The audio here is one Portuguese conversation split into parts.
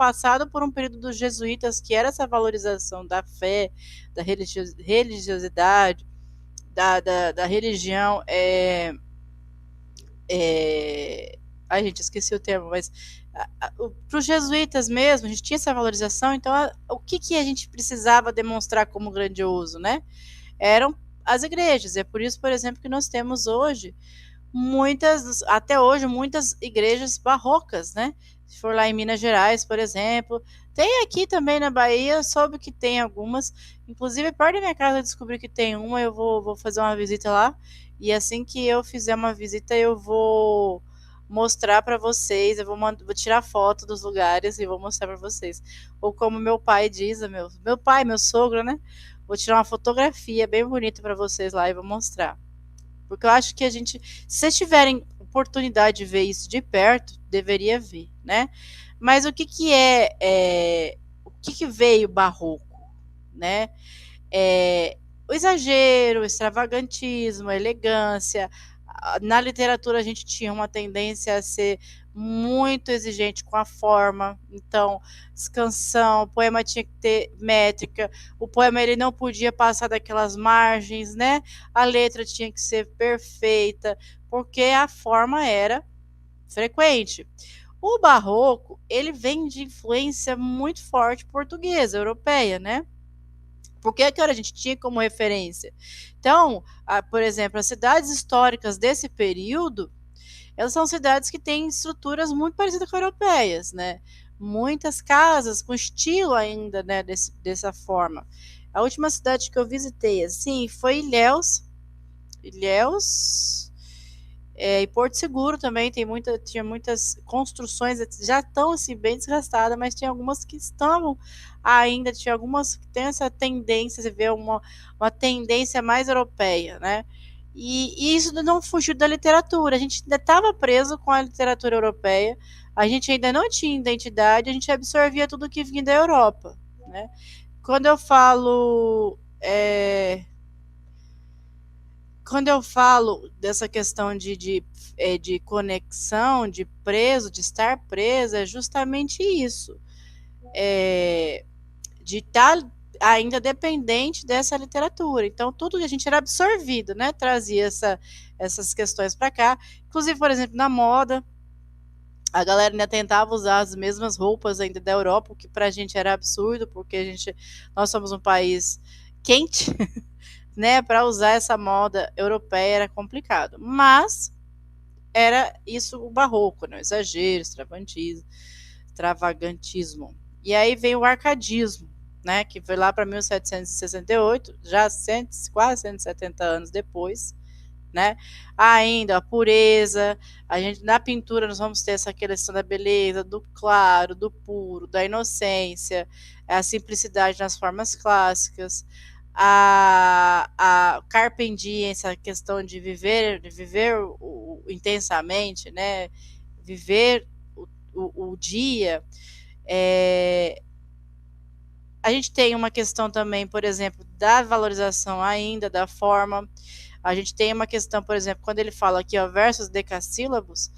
passado por um período dos jesuítas, que era essa valorização da fé, da religiosidade, da religião. Ai, gente, esqueci o termo, mas para os jesuítas mesmo, a gente tinha essa valorização, então o que a gente precisava demonstrar como grandioso, né? Eram as igrejas. É por isso, por exemplo, que nós temos hoje até hoje, muitas igrejas barrocas, né? Se for lá em Minas Gerais, por exemplo, tem aqui também na Bahia, soube que tem algumas, inclusive perto da minha casa eu descobri que tem uma, eu vou fazer uma visita lá, e assim que eu fizer uma visita, eu vou mostrar para vocês, vou tirar foto dos lugares e vou mostrar para vocês. Ou como meu pai diz, meu pai, meu sogro, né? Vou tirar uma fotografia bem bonita para vocês lá e vou mostrar. Porque eu acho que se vocês tiverem oportunidade de ver isso de perto, deveria ver, né? Mas o que veio barroco, né? O exagero, o extravagantismo, a elegância. Na literatura a gente tinha uma tendência a ser muito exigente com a forma, então canção, o poema tinha que ter métrica, o poema ele não podia passar daquelas margens, né? A letra tinha que ser perfeita, porque a forma era frequente. O barroco, ele vem de influência muito forte portuguesa, europeia, né? Porque a gente tinha como referência. Então, por exemplo, as cidades históricas desse período, elas são cidades que têm estruturas muito parecidas com europeias, né? Muitas casas com estilo ainda, né, dessa forma. A última cidade que eu visitei, assim, foi Ilhéus, e Porto Seguro também tinha muitas construções, já estão assim bem desgastadas, mas tinha algumas que estavam ainda, tinha algumas que têm essa tendência, você vê uma tendência mais europeia, né? E isso não fugiu da literatura, a gente ainda estava preso com a literatura europeia, a gente ainda não tinha identidade, a gente absorvia tudo que vinha da Europa, né? Quando eu falo quando eu falo dessa questão de conexão, de estar preso, é justamente isso. De estar ainda dependente dessa literatura. Então, tudo que a gente era absorvido, né? Trazia essas questões para cá. Inclusive, por exemplo, na moda, a galera ainda tentava usar as mesmas roupas ainda da Europa, o que para a gente era absurdo, porque nós somos um país quente, né? Para usar essa moda europeia era complicado. Mas era isso o barroco, né? O exagero, extravagantismo. E aí vem o arcadismo, né? Que foi lá para 1768, já quase 170 anos depois, né? Ainda a pureza, na pintura nós vamos ter essa questão da beleza, do claro, do puro, da inocência, a simplicidade nas formas clássicas, a Carpe Diem, essa questão de viver intensamente, né? Viver o dia. A gente tem uma questão também, por exemplo, da valorização ainda da forma. A gente tem uma questão, por exemplo, quando ele fala aqui, ó, versos decassílabos,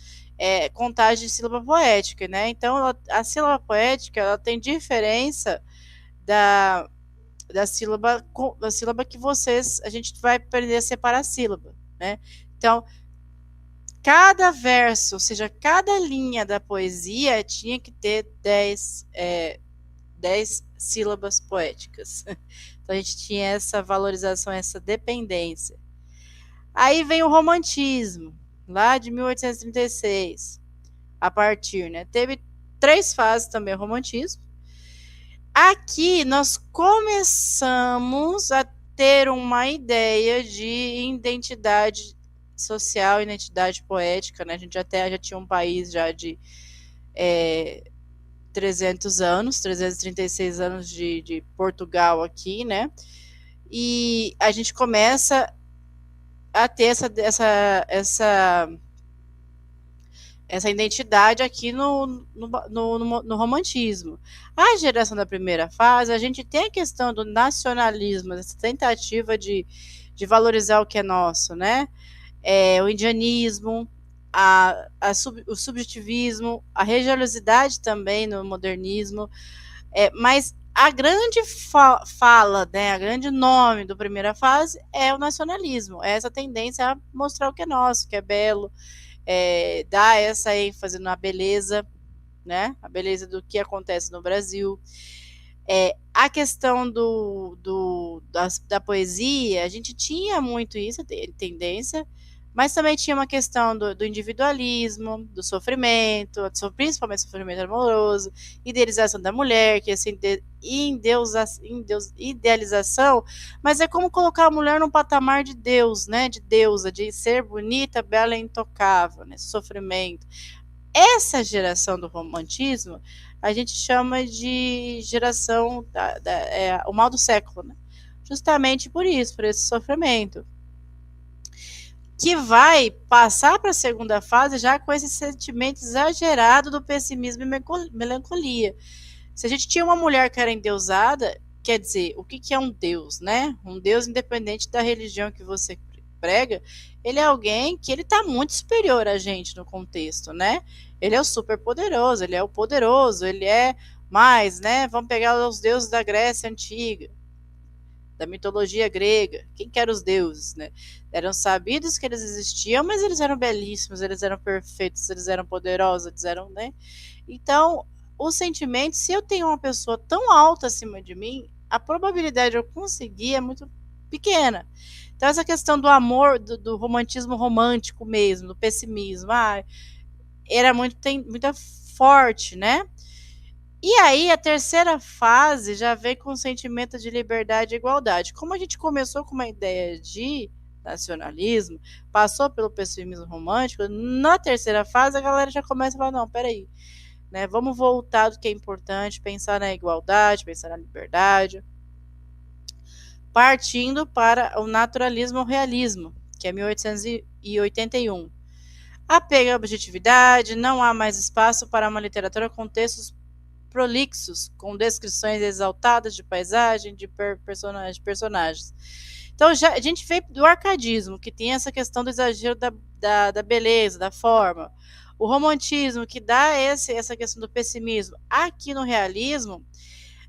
contagem de sílaba poética, né? Então, a sílaba poética, ela tem diferença da sílaba que a gente vai aprender a separar a sílaba, né? Então, cada verso, ou seja, cada linha da poesia tinha que ter 10 sílabas poéticas. Então, a gente tinha essa valorização, essa dependência. Aí vem o romantismo, lá de 1836, a partir, né? Teve 3 fases também o romantismo. Aqui nós começamos a ter uma ideia de identidade social, identidade poética, né? A gente já tinha um país já de 336 anos de Portugal aqui, né? E a gente começa a ter essa identidade aqui no romantismo. A geração da primeira fase, a gente tem a questão do nacionalismo, essa tentativa de valorizar o que é nosso, né? O indianismo, o subjetivismo, a religiosidade também no modernismo, mas a grande fala, né, a grande nome do primeira fase é o nacionalismo, é essa tendência a mostrar o que é nosso, que é belo, dar essa ênfase na beleza, né, a beleza do que acontece no Brasil. A questão da poesia, a gente tinha muito isso, tendência, mas também tinha uma questão do individualismo, do sofrimento, principalmente sofrimento amoroso, idealização da mulher, que assim, idealização, mas é como colocar a mulher num patamar de Deus, né, de deusa, de ser bonita, bela e intocável, né, sofrimento. Essa geração do romantismo a gente chama de geração o mal do século, né? Justamente por isso, por esse sofrimento, que vai passar para a segunda fase já com esse sentimento exagerado do pessimismo e melancolia. Se a gente tinha uma mulher que era endeusada, quer dizer, o que é um deus, né? Um deus, independente da religião que você prega, ele é alguém que ele está muito superior a gente no contexto, né? Ele é o super poderoso, ele é o poderoso, ele é mais, né? Vamos pegar os deuses da Grécia Antiga, da mitologia grega. Quem que eram os deuses, né? Eram sabidos que eles existiam, mas eles eram belíssimos, eles eram perfeitos, eles eram poderosos, eles eram, né? Então, o sentimento, se eu tenho uma pessoa tão alta acima de mim, a probabilidade de eu conseguir é muito pequena. Então, essa questão do amor, do romantismo romântico mesmo, do pessimismo, era muito forte, né? E aí, a terceira fase já vem com o sentimento de liberdade e igualdade. Como a gente começou com uma ideia de nacionalismo, passou pelo pessimismo romântico, na terceira fase a galera já começa a falar, não, peraí, né, vamos voltar do que é importante, pensar na igualdade, pensar na liberdade, partindo para o naturalismo ou realismo, que é 1881. Apego à objetividade, não há mais espaço para uma literatura com textos prolixos, com descrições exaltadas de paisagem, de personagens. Então, a gente veio do arcadismo, que tem essa questão do exagero da beleza, da forma. O romantismo, que dá essa questão do pessimismo. Aqui no realismo,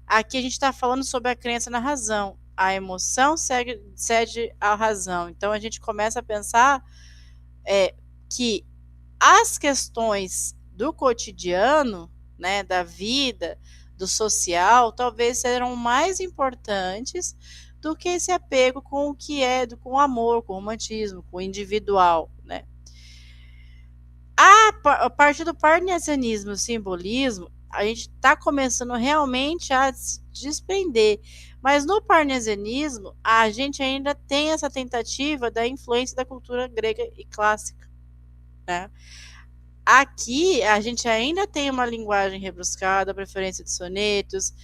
aqui a gente está falando sobre a crença na razão. A emoção cede à razão. Então, a gente começa a pensar que as questões do cotidiano, né, da vida, do social, talvez serão mais importantes do que esse apego com o que com o amor, com o romantismo, com o individual, né? A partir do parnasianismo, o simbolismo, a gente está começando realmente a se desprender. Mas no parnasianismo, a gente ainda tem essa tentativa da influência da cultura grega e clássica, né? Aqui, a gente ainda tem uma linguagem rebuscada, a preferência de sonetos,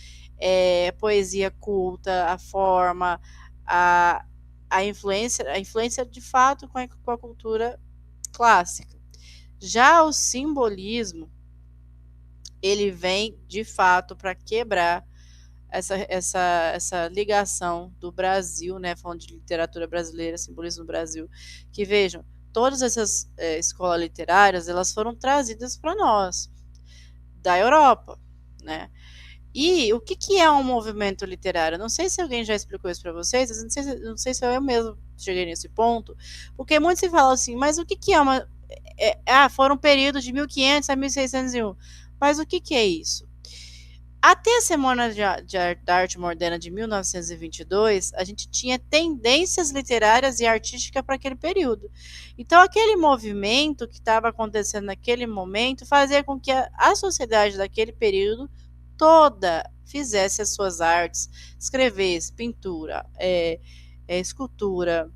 poesia culta, a forma, a influência de fato com a cultura clássica. Já o simbolismo, ele vem de fato para quebrar essa ligação do Brasil, né, falando de literatura brasileira, simbolismo do Brasil, que vejam, todas essas escolas literárias, elas foram trazidas para nós, da Europa, né? E o que é um movimento literário? Não sei se alguém já explicou isso para vocês, não sei se eu mesmo cheguei nesse ponto, porque muitos se falam assim, mas o que é uma... foram períodos de 1500 a 1601, mas o que é isso? Até a Semana da Arte Moderna de 1922, a gente tinha tendências literárias e artísticas para aquele período. Então, aquele movimento que estava acontecendo naquele momento fazia com que a sociedade daquele período toda fizesse as suas artes, escrevesse, pintura, escultura,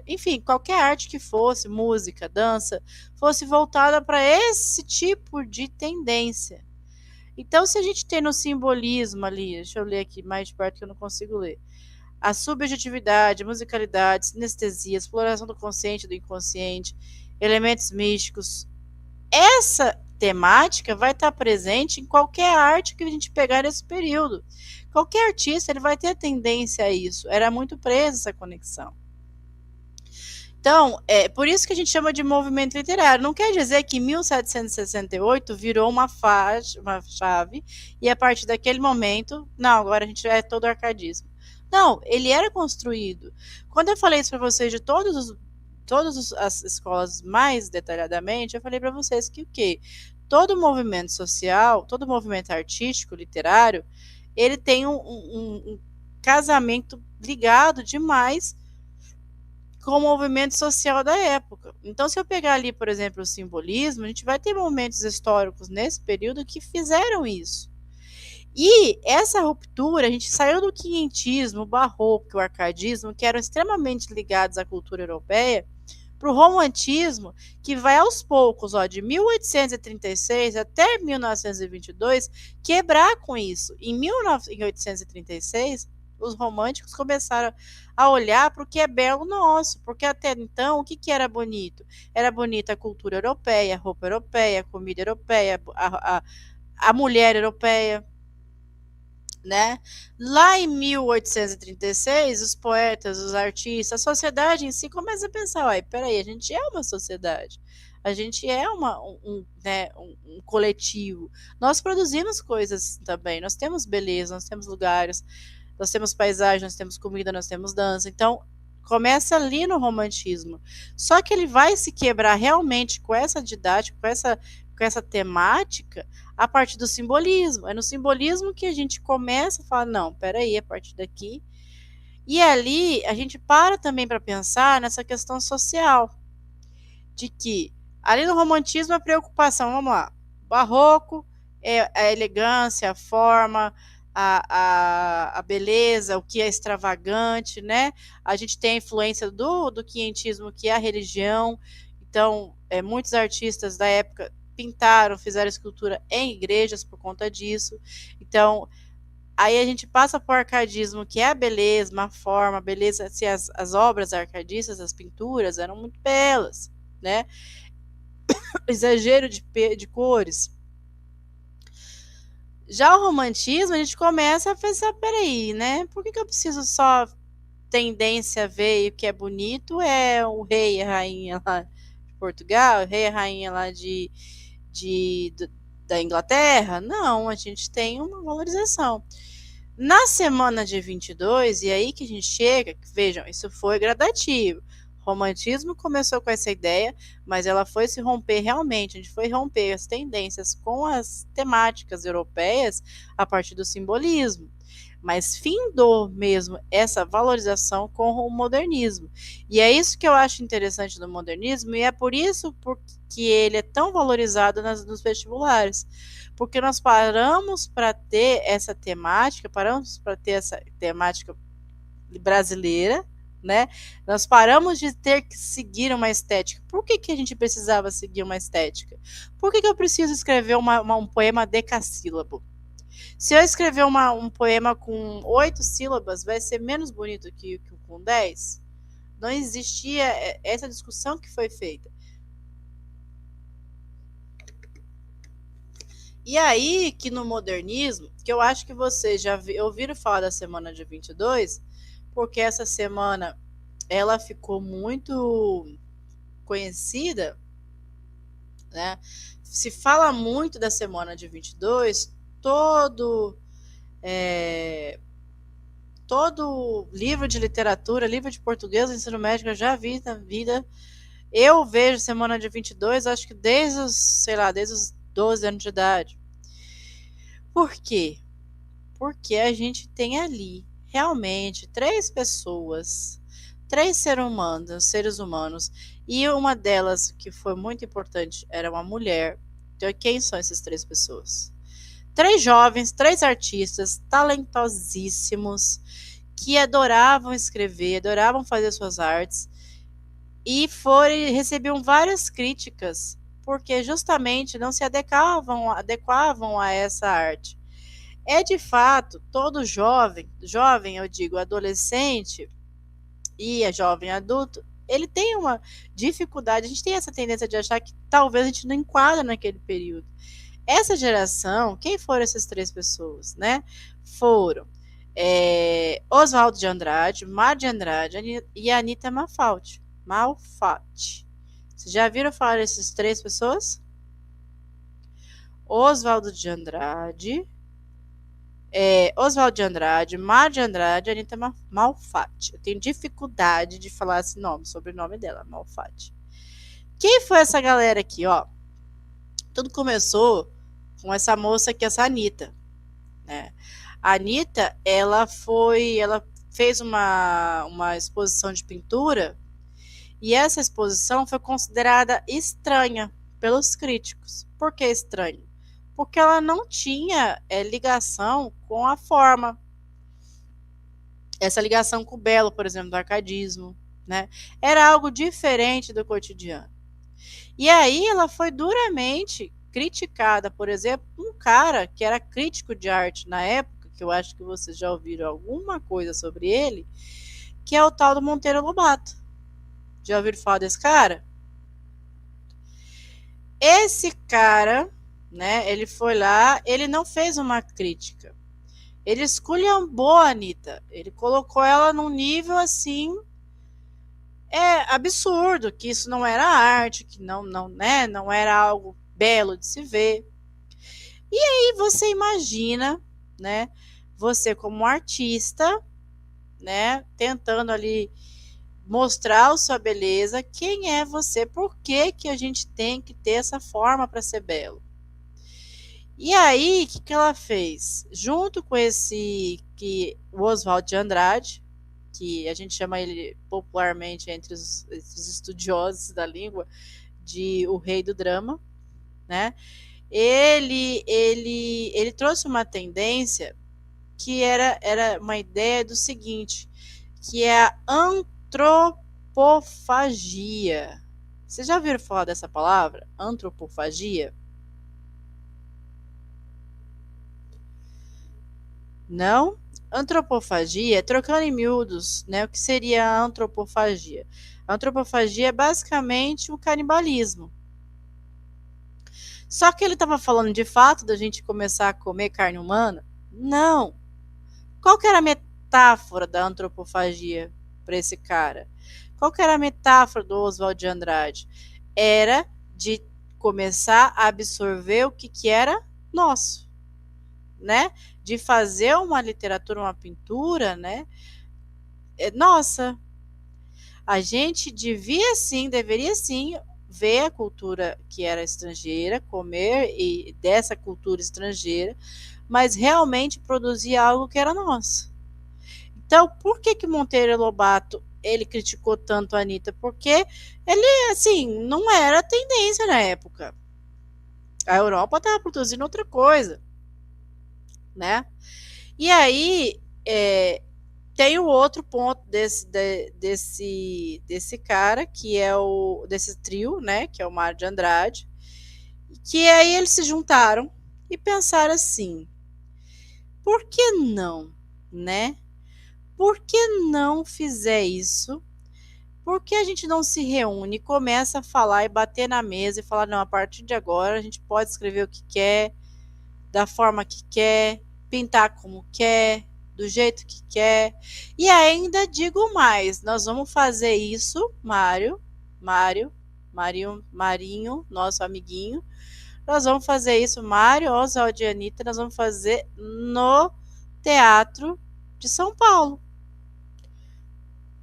enfim, qualquer arte que fosse, música, dança, fosse voltada para esse tipo de tendência. Então, se a gente tem no simbolismo ali, deixa eu ler aqui mais de perto que eu não consigo ler, a subjetividade, musicalidade, sinestesia, exploração do consciente e do inconsciente, elementos místicos, essa temática vai estar presente em qualquer arte que a gente pegar nesse período. Qualquer artista ele vai ter tendência a isso. Era muito presa essa conexão. Então, é por isso que a gente chama de movimento literário. Não quer dizer que 1768 virou uma chave, e a partir daquele momento, não, agora a gente é todo arcadismo. Não, ele era construído. Quando eu falei isso para vocês de todas as escolas mais detalhadamente, eu falei para vocês que o quê? Todo movimento social, todo movimento artístico, literário, ele tem um casamento ligado demais com o movimento social da época. Então, se eu pegar ali, por exemplo, o simbolismo, a gente vai ter momentos históricos nesse período que fizeram isso. E essa ruptura, a gente saiu do quinhentismo, o barroco, o arcadismo, que eram extremamente ligados à cultura europeia, para o romantismo, que vai aos poucos, ó, de 1836 até 1922, quebrar com isso. Em 1836, os românticos começaram a olhar para o que é belo nosso, porque até então, o que, que era bonito? Era bonita a cultura europeia, a roupa europeia, a comida europeia, a mulher europeia, né? Lá em 1836, os poetas, os artistas, a sociedade em si começa a pensar, uai, peraí, a gente é uma sociedade, a gente é né, um coletivo, nós produzimos coisas também, nós temos beleza, nós temos lugares, nós temos paisagem, nós temos comida, nós temos dança, então começa ali no romantismo, só que ele vai se quebrar realmente com essa didática, com essa temática, a partir do simbolismo. É no simbolismo que a gente começa a falar, não, peraí, a partir daqui. E ali a gente para também para pensar nessa questão social, de que ali no romantismo a preocupação, vamos lá, barroco é a elegância, a forma, a beleza, o que é extravagante, né? A gente tem a influência do quinhentismo, que é a religião. Então, muitos artistas da época pintaram, fizeram escultura em igrejas por conta disso. Então, aí a gente passa para o arcadismo, que é a beleza, a forma, a beleza. Assim, as obras arcadistas, as pinturas eram muito belas, né? Exagero de cores. Já o romantismo, a gente começa a pensar, peraí, né? Por que eu preciso só tendência a ver o que é bonito é o rei e a rainha lá de Portugal, o rei e a rainha lá de, da Inglaterra? Não, a gente tem uma valorização. Na semana de 22, e aí que a gente chega, vejam, isso foi gradativo. O romantismo começou com essa ideia, mas ela foi se romper realmente, a gente foi romper as tendências com as temáticas europeias a partir do simbolismo. Mas findou mesmo essa valorização com o modernismo. E é isso que eu acho interessante do modernismo, e é por isso que ele é tão valorizado nos vestibulares. Porque nós paramos para ter essa temática, brasileira, né? Nós paramos de ter que seguir uma estética. Por que a gente precisava seguir uma estética? Por que eu preciso escrever um poema decassílabo? Se eu escrever um poema com 8 sílabas, vai ser menos bonito que com 10? Não existia essa discussão que foi feita. E aí que no modernismo, que eu acho que vocês já ouviram falar da semana de 22, porque essa semana ela ficou muito conhecida, né? Se fala muito da semana de 22, todo livro de literatura, livro de português, ensino médio, eu já vi na vida. Eu vejo semana de 22, acho que desde os 12 anos de idade. Por quê? Porque a gente tem ali realmente 3 pessoas, 3 seres humanos, e uma delas que foi muito importante era uma mulher. Então, quem são essas 3 pessoas? 3 jovens, 3 artistas talentosíssimos que adoravam escrever, adoravam fazer suas artes e recebiam várias críticas porque justamente não se adequavam a essa arte. É de fato todo jovem eu digo adolescente e jovem adulto, ele tem uma dificuldade, a gente tem essa tendência de achar que talvez a gente não enquadra naquele período. Essa geração, quem foram essas 3 pessoas, né? Foram Oswaldo de Andrade, Mar de Andrade e Anita Mafaldi, Malfatti. Vocês já viram falar dessas três pessoas? Oswaldo de Andrade, Mar de Andrade e Anita Malfatti. Eu tenho dificuldade de falar esse nome, sobrenome dela, Malfatti. Quem foi essa galera aqui, ó? Tudo começou com essa moça aqui, essa Anitta, né? A Anitta, ela fez uma exposição de pintura e essa exposição foi considerada estranha pelos críticos. Por que estranho? Porque ela não tinha ligação com a forma. Essa ligação com o belo, por exemplo, do arcadismo, né? Era algo diferente do cotidiano. E aí ela foi duramente criticada, por exemplo, um cara que era crítico de arte na época, que eu acho que vocês já ouviram alguma coisa sobre ele, que é o tal do Monteiro Lobato. Já ouviram falar desse cara? Esse cara, né, ele foi lá, ele não fez uma crítica. Ele esculhambou a Anitta. Ele colocou ela num nível assim absurdo, que isso não era arte, que não era algo belo de se ver. E aí você imagina, né, você como artista, né, tentando ali mostrar a sua beleza, quem é você, por que que a gente tem que ter essa forma para ser belo? E aí, o que ela fez? Junto com o Oswald de Andrade, que a gente chama ele popularmente entre os estudiosos da língua de o rei do drama, né? Ele trouxe uma tendência que era uma ideia do seguinte, que é a antropofagia. Vocês já ouviram falar dessa palavra? Antropofagia? Não? Antropofagia, trocando em miúdos, né? O que seria a antropofagia? A antropofagia é basicamente o canibalismo. Só que ele estava falando de fato da gente começar a comer carne humana? Não. Qual que era a metáfora da antropofagia para esse cara? Qual que era a metáfora do Oswald de Andrade? Era de começar a absorver o que era nosso, né? De fazer uma literatura, uma pintura, né? Nossa, a gente deveria sim ver a cultura que era estrangeira, comer e dessa cultura estrangeira, mas realmente produzir algo que era nosso. Então, por que Monteiro Lobato ele criticou tanto a Anitta? Porque ele, assim, não era tendência na época. A Europa estava produzindo outra coisa, né? E aí tem o outro ponto desse cara, que é desse trio, né? Que é o Mário de Andrade, que aí eles se juntaram e pensaram assim: por que não, né? Por que não fizer isso? Por que a gente não se reúne, começa a falar e bater na mesa e falar, não, a partir de agora a gente pode escrever o que quer, da forma que quer, pintar como quer, do jeito que quer. E ainda digo mais, nós vamos fazer isso, Marinho, nosso amiguinho, nós vamos fazer isso, Mário, Oswald e Anitta, nós vamos fazer no Teatro de São Paulo.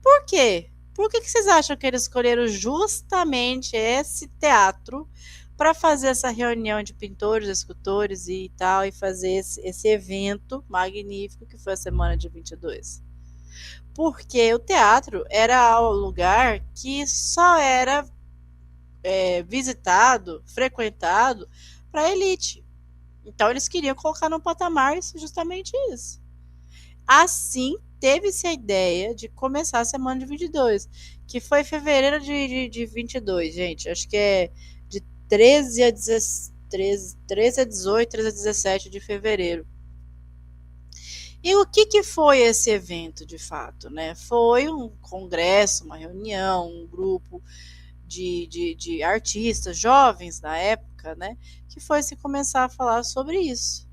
Por quê? Por que vocês acham que eles escolheram justamente esse teatro para fazer essa reunião de pintores, escultores e tal, e fazer esse evento magnífico que foi a semana de 22? Porque o teatro era o lugar que só era visitado, frequentado para a elite. Então eles queriam colocar no patamar justamente isso. Assim, teve-se a ideia de começar a semana de 22, que foi em fevereiro de 22, gente. Acho que é de 13 a 18, 13 a 17 de fevereiro. E o que foi esse evento, de fato, né? Foi um congresso, uma reunião, um grupo de artistas jovens na época, né? Que foi se começar a falar sobre isso.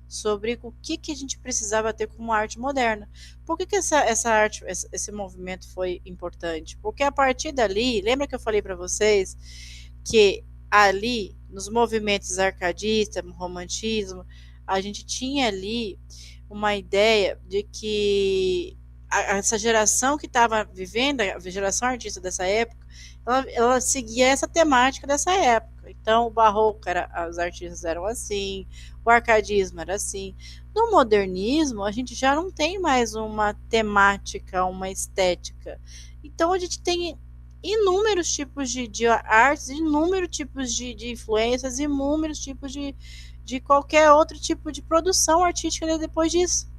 sobre o que a gente precisava ter como arte moderna. Por que essa arte, esse movimento foi importante? Porque a partir dali, lembra que eu falei para vocês que ali, nos movimentos arcadistas, romantismo, a gente tinha ali uma ideia de que essa geração que estava vivendo, a geração artista dessa época, ela seguia essa temática dessa época. Então, o barroco, os artistas eram assim, o arcadismo era assim. No modernismo, a gente já não tem mais uma temática, uma estética. Então, a gente tem inúmeros tipos de artes, inúmeros tipos de influências, inúmeros tipos de qualquer outro tipo de produção artística depois disso.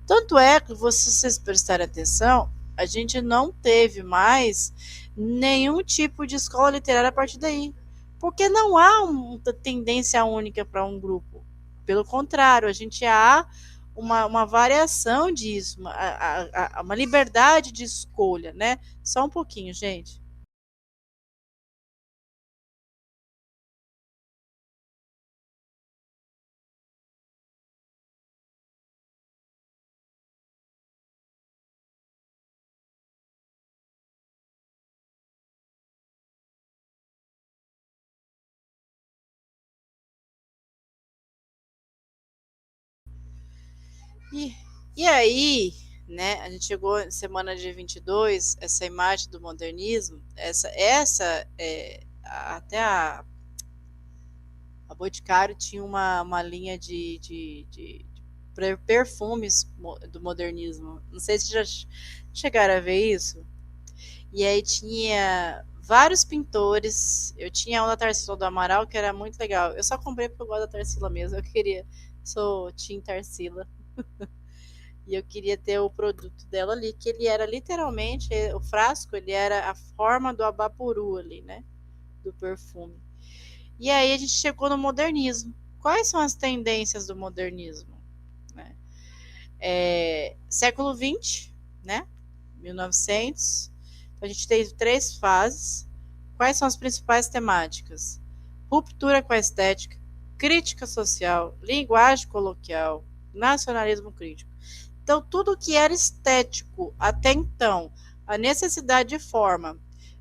Tanto é que, se vocês prestarem atenção, a gente não teve mais nenhum tipo de escola literária a partir daí. Porque não há uma tendência única para um grupo. Pelo contrário, a gente há uma variação disso, uma liberdade de escolha, né? Só um pouquinho, gente. E, e aí, né, a gente chegou em semana de 22, essa imagem do modernismo, até a Boticário tinha uma linha de perfumes do modernismo. Não sei se já chegaram a ver isso. E aí tinha vários pintores. Eu tinha um da Tarsila do Amaral, que era muito legal. Eu só comprei porque eu gosto da Tarsila mesmo. Eu queria. Sou Team Tarsila. E eu queria ter o produto dela ali, que ele era literalmente, o frasco, ele era a forma do abapuru ali, né? Do perfume. E aí a gente chegou no modernismo. Quais são as tendências do modernismo? Né? Século XX, né? 1900. Então a gente tem três fases. Quais são as principais temáticas? Ruptura com a estética, crítica social, linguagem coloquial, nacionalismo crítico. Então, tudo que era estético até então, a necessidade de forma,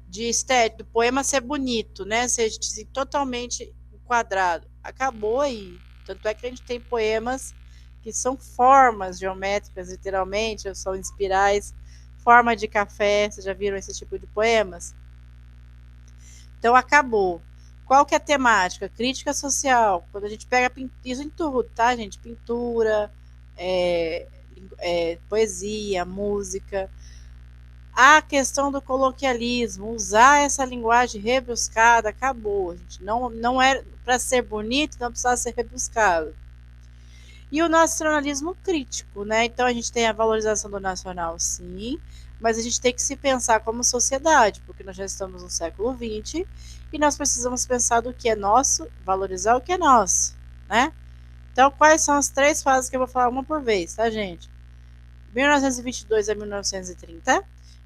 de estético, do poema ser bonito, né? Ser assim, totalmente quadrado, acabou aí. Tanto é que a gente tem poemas que são formas geométricas, literalmente, ou são espirais, forma de café. Vocês já viram esse tipo de poemas? Então, acabou. Qual que é a temática? Crítica social. Quando a gente pega isso em tudo, tá, gente? Pintura, é, poesia, música. A questão do coloquialismo, usar essa linguagem rebuscada, acabou. Gente. Não é para ser bonito, não precisa ser rebuscado. E o nacionalismo crítico, né? Então a gente tem a valorização do nacional, sim, mas a gente tem que se pensar como sociedade, porque nós já estamos no século XX e nós precisamos pensar do que é nosso, valorizar o que é nosso, né? Então, quais são as três fases que eu vou falar uma por vez, tá, gente? 1922 a 1930,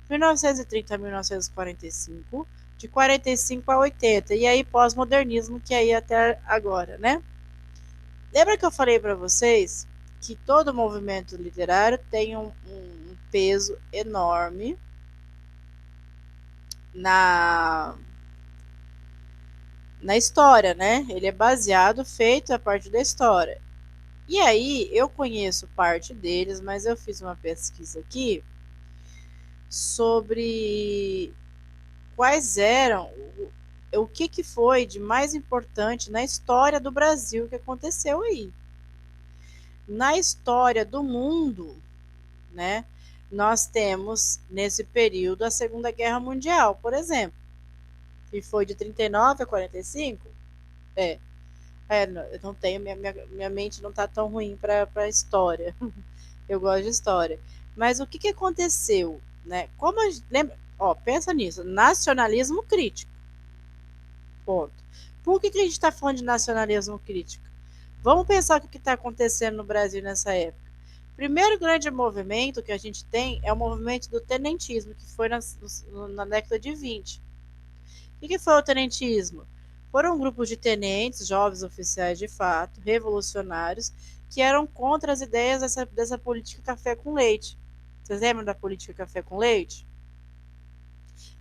1930 a 1945, de 45 a 80, e aí pós-modernismo, que é aí até agora, né? Lembra que eu falei para vocês que todo movimento literário tem um peso enorme na, na história, né? Ele é baseado, feito a partir da história. E aí, eu conheço parte deles, mas eu fiz uma pesquisa aqui sobre quais eram, o que foi de mais importante na história do Brasil que aconteceu aí. Na história do mundo, né, nós temos nesse período a Segunda Guerra Mundial, por exemplo, que foi de 39 a 45. É, eu não tenho, minha mente não está tão ruim para história. Eu gosto de história. Mas o que aconteceu? Né? Como lembra, ó, pensa nisso, nacionalismo crítico. Ponto. Por que a gente está falando de nacionalismo crítico? Vamos pensar o que está acontecendo no Brasil nessa época. O primeiro grande movimento que a gente tem é o movimento do tenentismo, que foi na década de 20. O que foi o tenentismo? Foram grupos de tenentes, jovens oficiais de fato, revolucionários, que eram contra as ideias dessa política café com leite. Vocês lembram da política café com leite?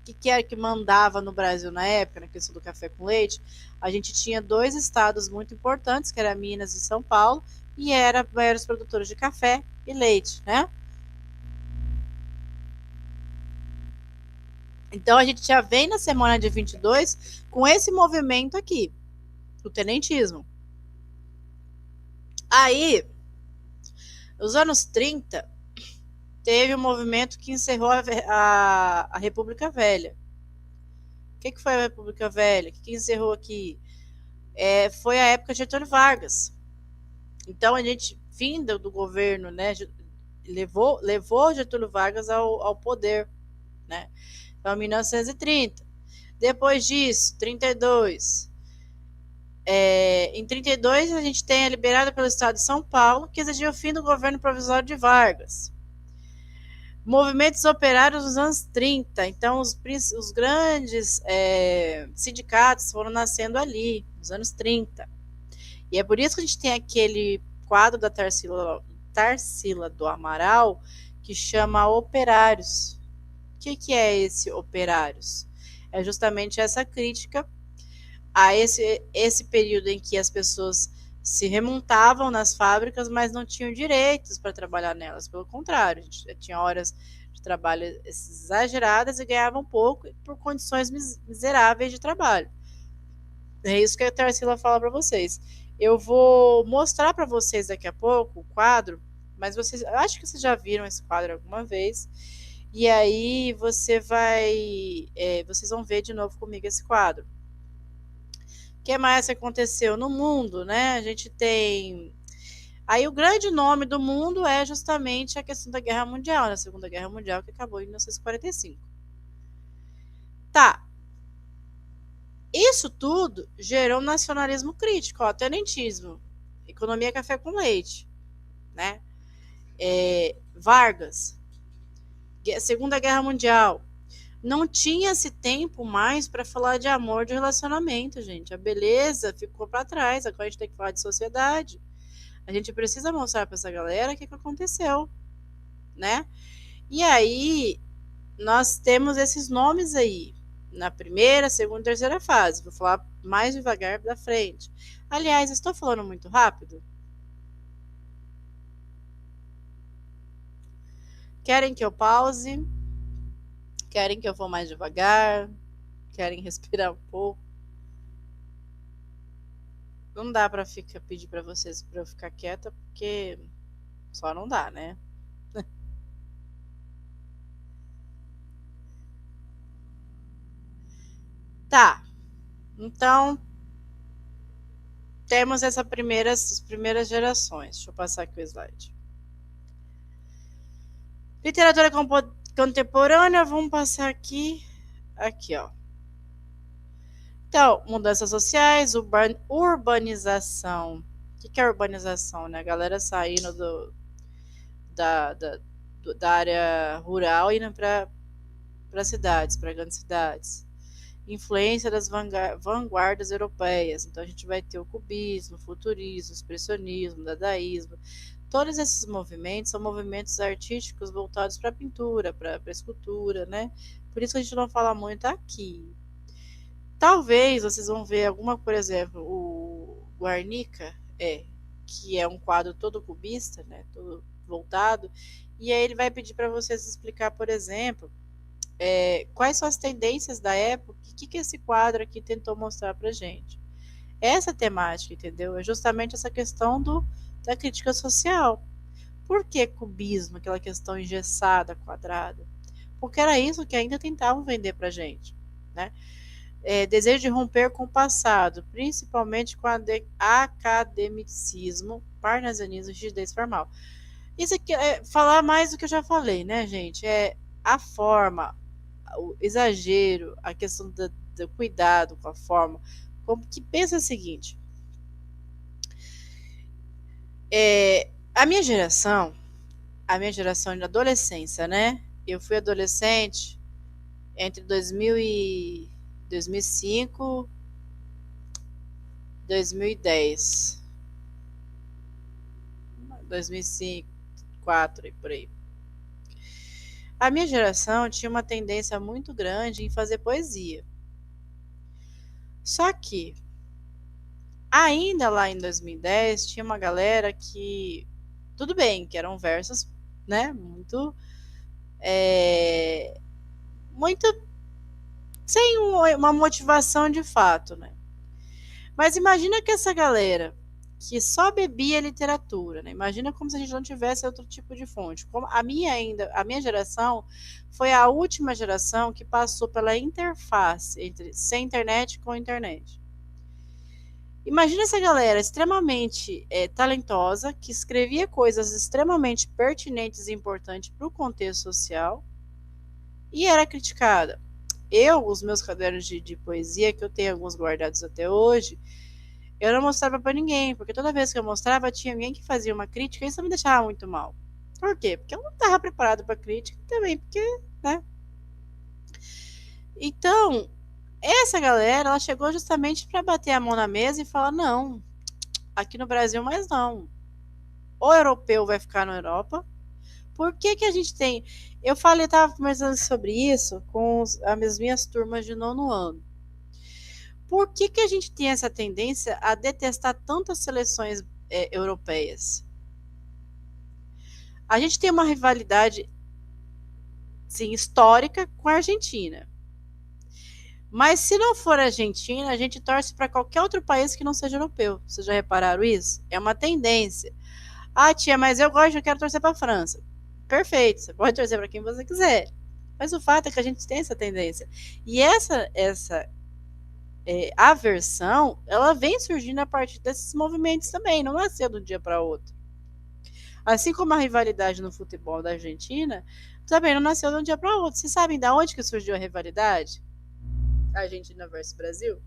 O que era que mandava no Brasil na época, na questão do café com leite? A gente tinha dois estados muito importantes, que era Minas e São Paulo, e eram os produtores de café e leite, né? Então a gente já vem na semana de 22 com esse movimento aqui, o tenentismo. Aí, nos anos 30, teve um movimento que encerrou a República Velha. O que foi a República Velha? O que encerrou aqui? Foi a época de Getúlio Vargas. Então a gente, vinda do governo, né, levou Getúlio Vargas ao poder, né? Então, 1930. Depois disso, 32. Em 32, a gente tem a liberada pelo Estado de São Paulo, que exigiu o fim do governo provisório de Vargas. Movimentos operários nos anos 30. Então, os grandes sindicatos foram nascendo ali, nos anos 30. E é por isso que a gente tem aquele quadro da Tarsila do Amaral, que chama Operários. O que é esse Operários? É justamente essa crítica a esse período em que as pessoas se remontavam nas fábricas, mas não tinham direitos para trabalhar nelas. Pelo contrário, a gente tinha horas de trabalho exageradas e ganhavam pouco por condições miseráveis de trabalho. É isso que a Tarsila fala para vocês. Eu vou mostrar para vocês daqui a pouco o quadro, mas eu acho que vocês já viram esse quadro alguma vez. E aí vocês vão ver de novo comigo esse quadro. O que mais aconteceu no mundo, né? A gente tem... Aí o grande nome do mundo é justamente a questão da Guerra Mundial, da Segunda Guerra Mundial, que acabou em 1945. Tá. Isso tudo gerou um nacionalismo crítico, ó, tenentismo, economia café com leite, né? Vargas, Segunda Guerra Mundial. Não tinha-se tempo mais para falar de amor, de relacionamento, gente. A beleza ficou para trás. Agora a gente tem que falar de sociedade. A gente precisa mostrar para essa galera o que aconteceu, né? E aí nós temos esses nomes aí na primeira, segunda e terceira fase. Vou falar mais devagar da frente. Aliás, estou falando muito rápido? Querem que eu pause? Querem que eu vou mais devagar? Querem respirar um pouco? Não dá para pedir para vocês para eu ficar quieta, porque só não dá, né? Tá. Então, temos essas primeiras gerações. Deixa eu passar aqui o slide. Literatura contemporânea, vamos passar aqui. Aqui, ó. Então, mudanças sociais, urbanização. O que é urbanização, né? A galera saindo da área rural e indo para cidades, para grandes cidades. Influência das vanguardas europeias. Então, a gente vai ter o cubismo, o futurismo, o expressionismo, o dadaísmo. Todos esses movimentos são movimentos artísticos voltados para a pintura, para a escultura, né? Por isso que a gente não fala muito aqui. Talvez vocês vão ver alguma, por exemplo, o Guernica, que é um quadro todo cubista, né? Todo voltado. E aí ele vai pedir para vocês explicar, por exemplo, quais são as tendências da época, o que esse quadro aqui tentou mostrar para gente. Essa temática, entendeu? É justamente essa questão da crítica social. Por que cubismo, aquela questão engessada, quadrada? Porque era isso que ainda tentavam vender para gente, né? Desejo de romper com o passado, principalmente com o academicismo, parnasianismo e rigidez formal. Isso aqui é falar mais do que eu já falei, né, gente? É a forma, o exagero, a questão do cuidado com a forma. Como que pensa o seguinte: a minha geração de adolescência, né? Eu fui adolescente entre 2005 e 2010. 2005, 2004 e por aí. A minha geração tinha uma tendência muito grande em fazer poesia. Só que, ainda lá em 2010, tinha uma galera que, tudo bem, que eram versos, né, muito sem uma motivação de fato, né? Mas imagina que essa galera que só bebia literatura, né? Imagina como se a gente não tivesse outro tipo de fonte. Como a minha geração foi a última geração que passou pela interface entre sem internet com internet. Imagina essa galera extremamente talentosa, que escrevia coisas extremamente pertinentes e importantes para o contexto social e era criticada. Os meus cadernos de poesia, que eu tenho alguns guardados até hoje, eu não mostrava para ninguém, porque toda vez que eu mostrava, tinha alguém que fazia uma crítica e isso me deixava muito mal. Por quê? Porque eu não estava preparado para crítica, também porque, né? Então, essa galera, ela chegou justamente para bater a mão na mesa e falar: não, aqui no Brasil, mais não. O europeu vai ficar na Europa. Por que a gente tem. Eu estava conversando sobre isso com as minhas turmas de nono ano. Por que a gente tem essa tendência a detestar tantas seleções europeias? A gente tem uma rivalidade, sim, histórica com a Argentina. Mas se não for a Argentina, a gente torce para qualquer outro país que não seja europeu. Vocês já repararam isso? É uma tendência. Ah, tia, mas eu quero torcer para a França. Perfeito, você pode torcer para quem você quiser. Mas o fato é que a gente tem essa tendência. E essa aversão, ela vem surgindo a partir desses movimentos também, não nasceu de um dia para outro. Assim como a rivalidade no futebol da Argentina, também não nasceu de um dia para outro. Vocês sabem de onde que surgiu a rivalidade? Argentina versus Brasil?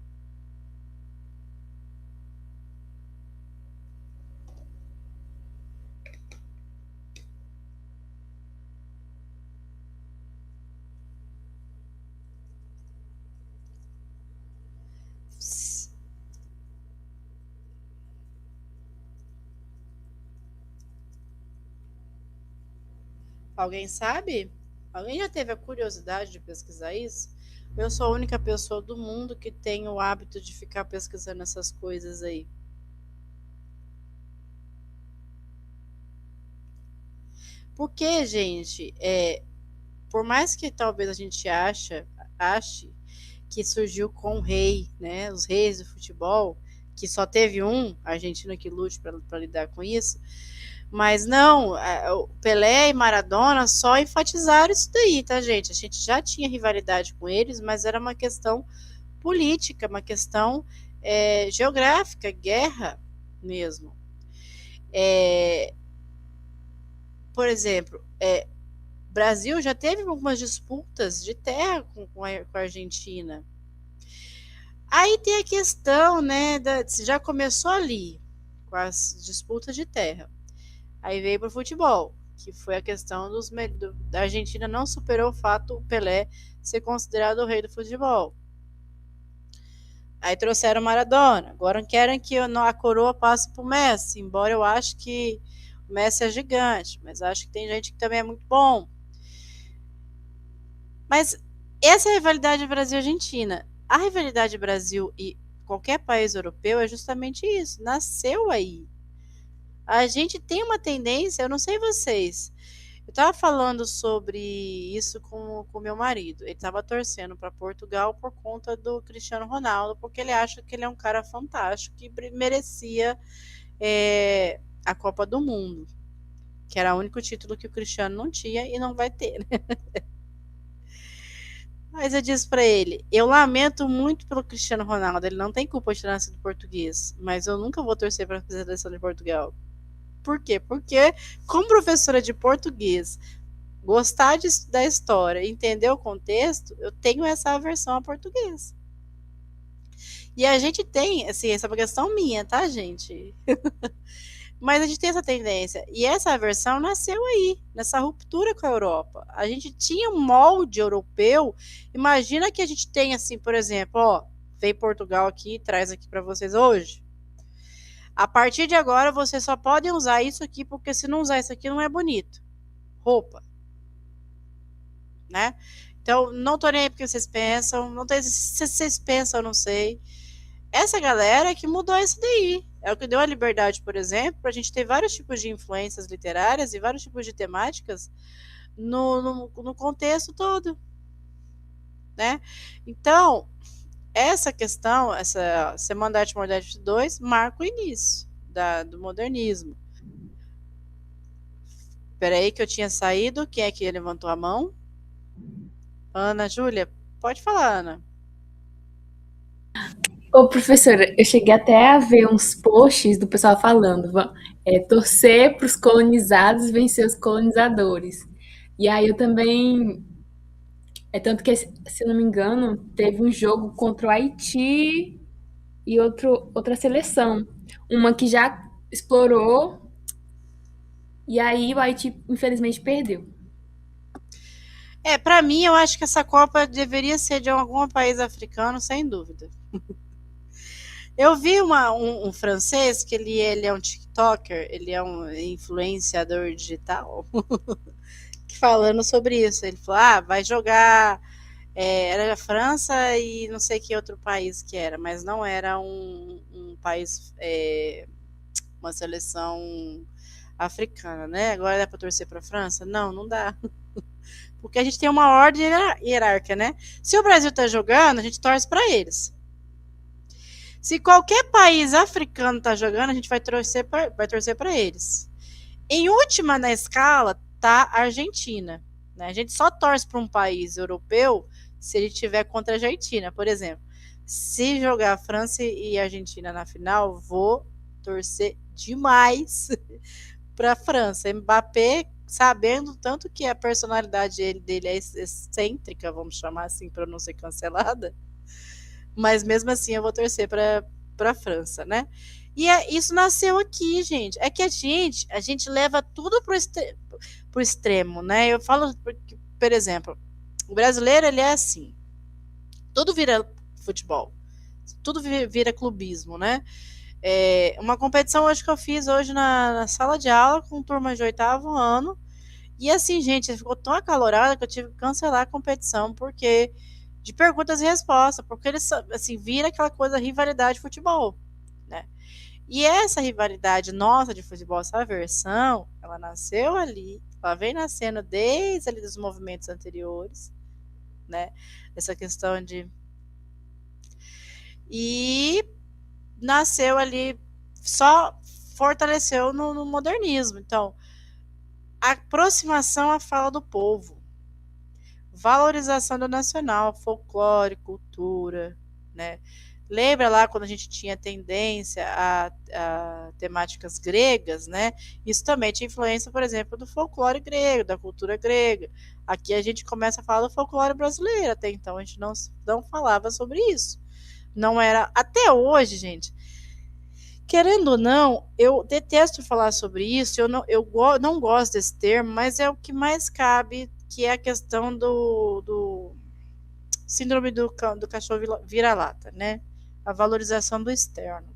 Alguém sabe? Alguém já teve a curiosidade de pesquisar isso? Eu sou a única pessoa do mundo que tem o hábito de ficar pesquisando essas coisas aí. Porque, gente, por mais que talvez a gente ache que surgiu com o rei, né? Os reis do futebol, que só teve um argentino que lute para lidar com isso. Mas não, o Pelé e Maradona só enfatizaram isso daí, tá, gente? A gente já tinha rivalidade com eles, mas era uma questão política, uma questão geográfica, guerra mesmo. Por exemplo, Brasil já teve algumas disputas de terra com a Argentina. Aí tem a questão, né, já começou ali, com as disputas de terra. Aí veio para o futebol, que foi a questão da Argentina não superou o fato o Pelé ser considerado o rei do futebol. Aí trouxeram o Maradona. Agora querem que a coroa passe para o Messi, embora eu acho que o Messi é gigante, mas acho que tem gente que também é muito bom. Mas essa é a rivalidade Brasil-Argentina. A rivalidade Brasil e qualquer país europeu é justamente isso. Nasceu aí. A gente tem uma tendência, eu não sei vocês. Eu estava falando sobre isso com o meu marido. Ele estava torcendo para Portugal por conta do Cristiano Ronaldo, porque ele acha que ele é um cara fantástico que merecia a Copa do Mundo, que era o único título que o Cristiano não tinha e não vai ter, né? Mas eu disse para ele: eu lamento muito pelo Cristiano Ronaldo, ele não tem culpa de ter nascido português, mas eu nunca vou torcer para a seleção de Portugal. Por quê? Porque, como professora de português, gostar da história, entender o contexto, eu tenho essa aversão a português. E a gente tem, assim, essa é uma questão minha, tá, gente? Mas a gente tem essa tendência. E essa aversão nasceu aí, nessa ruptura com a Europa. A gente tinha um molde europeu. Imagina que a gente tem, assim, por exemplo, veio Portugal aqui, traz aqui para vocês hoje. A partir de agora, vocês só podem usar isso aqui, porque se não usar isso aqui, não é bonito. Roupa. Né? Então, não tô nem aí porque vocês pensam, não tem, se vocês pensam, eu não sei. Essa galera que mudou isso daí. É o que deu a liberdade, por exemplo, para a gente ter vários tipos de influências literárias e vários tipos de temáticas no contexto todo. Né? Então, essa questão, essa Semana da Arte Modernidade 2, marca o início do modernismo. Peraí que eu tinha saído, quem é que levantou a mão? Ana Júlia, pode falar, Ana. Ô, professora, eu cheguei até a ver uns posts do pessoal falando, torcer para os colonizados vencer os colonizadores. E aí eu também, tanto que, se eu não me engano, teve um jogo contra o Haiti e outra seleção. Uma que já explorou, e aí o Haiti, infelizmente, perdeu. Para mim, eu acho que essa Copa deveria ser de algum país africano, sem dúvida. Eu vi um francês que ele é um TikToker, ele é um influenciador digital, falando sobre isso. Ele falou: vai jogar. Era a França e não sei que outro país que era, mas não era um país, uma seleção africana, né? Agora dá para torcer para a França? Não, não dá. Porque a gente tem uma ordem hierárquica, né? Se o Brasil tá jogando, a gente torce para eles. Se qualquer país africano tá jogando, a gente vai torcer para eles. Em última na escala tá a Argentina. Né? A gente só torce para um país europeu se ele tiver contra a Argentina, por exemplo. Se jogar França e Argentina na final, vou torcer demais para a França. Mbappé, sabendo tanto que a personalidade dele é excêntrica, vamos chamar assim, para não ser cancelada, mas mesmo assim eu vou torcer para a França, né? E isso nasceu aqui, gente. É que a gente leva tudo pro extremo, né? Eu falo, por exemplo, o brasileiro, ele é assim. Tudo vira futebol. Tudo vira clubismo, né? Uma competição hoje que eu fiz hoje na sala de aula com turma de 8º ano. E assim, gente, ficou tão acalorada que eu tive que cancelar a competição porque de perguntas e respostas, porque eles assim, vira aquela coisa rivalidade de futebol, né? E essa rivalidade nossa de futebol, essa versão, ela nasceu ali, ela vem nascendo desde ali dos movimentos anteriores, né? Essa questão de e nasceu ali, só fortaleceu no modernismo. Então, a aproximação à fala do povo, valorização do nacional, folclore, cultura, né? Lembra lá quando a gente tinha tendência a temáticas gregas, né? Isso também tinha influência, por exemplo, do folclore grego, da cultura grega. Aqui a gente começa a falar do folclore brasileiro, até então a gente não falava sobre isso. Não era. Até hoje, gente, querendo ou não, eu detesto falar sobre isso, eu não gosto desse termo, mas é o que mais cabe, que é a questão do síndrome do cachorro vira-lata, né? A valorização do externo.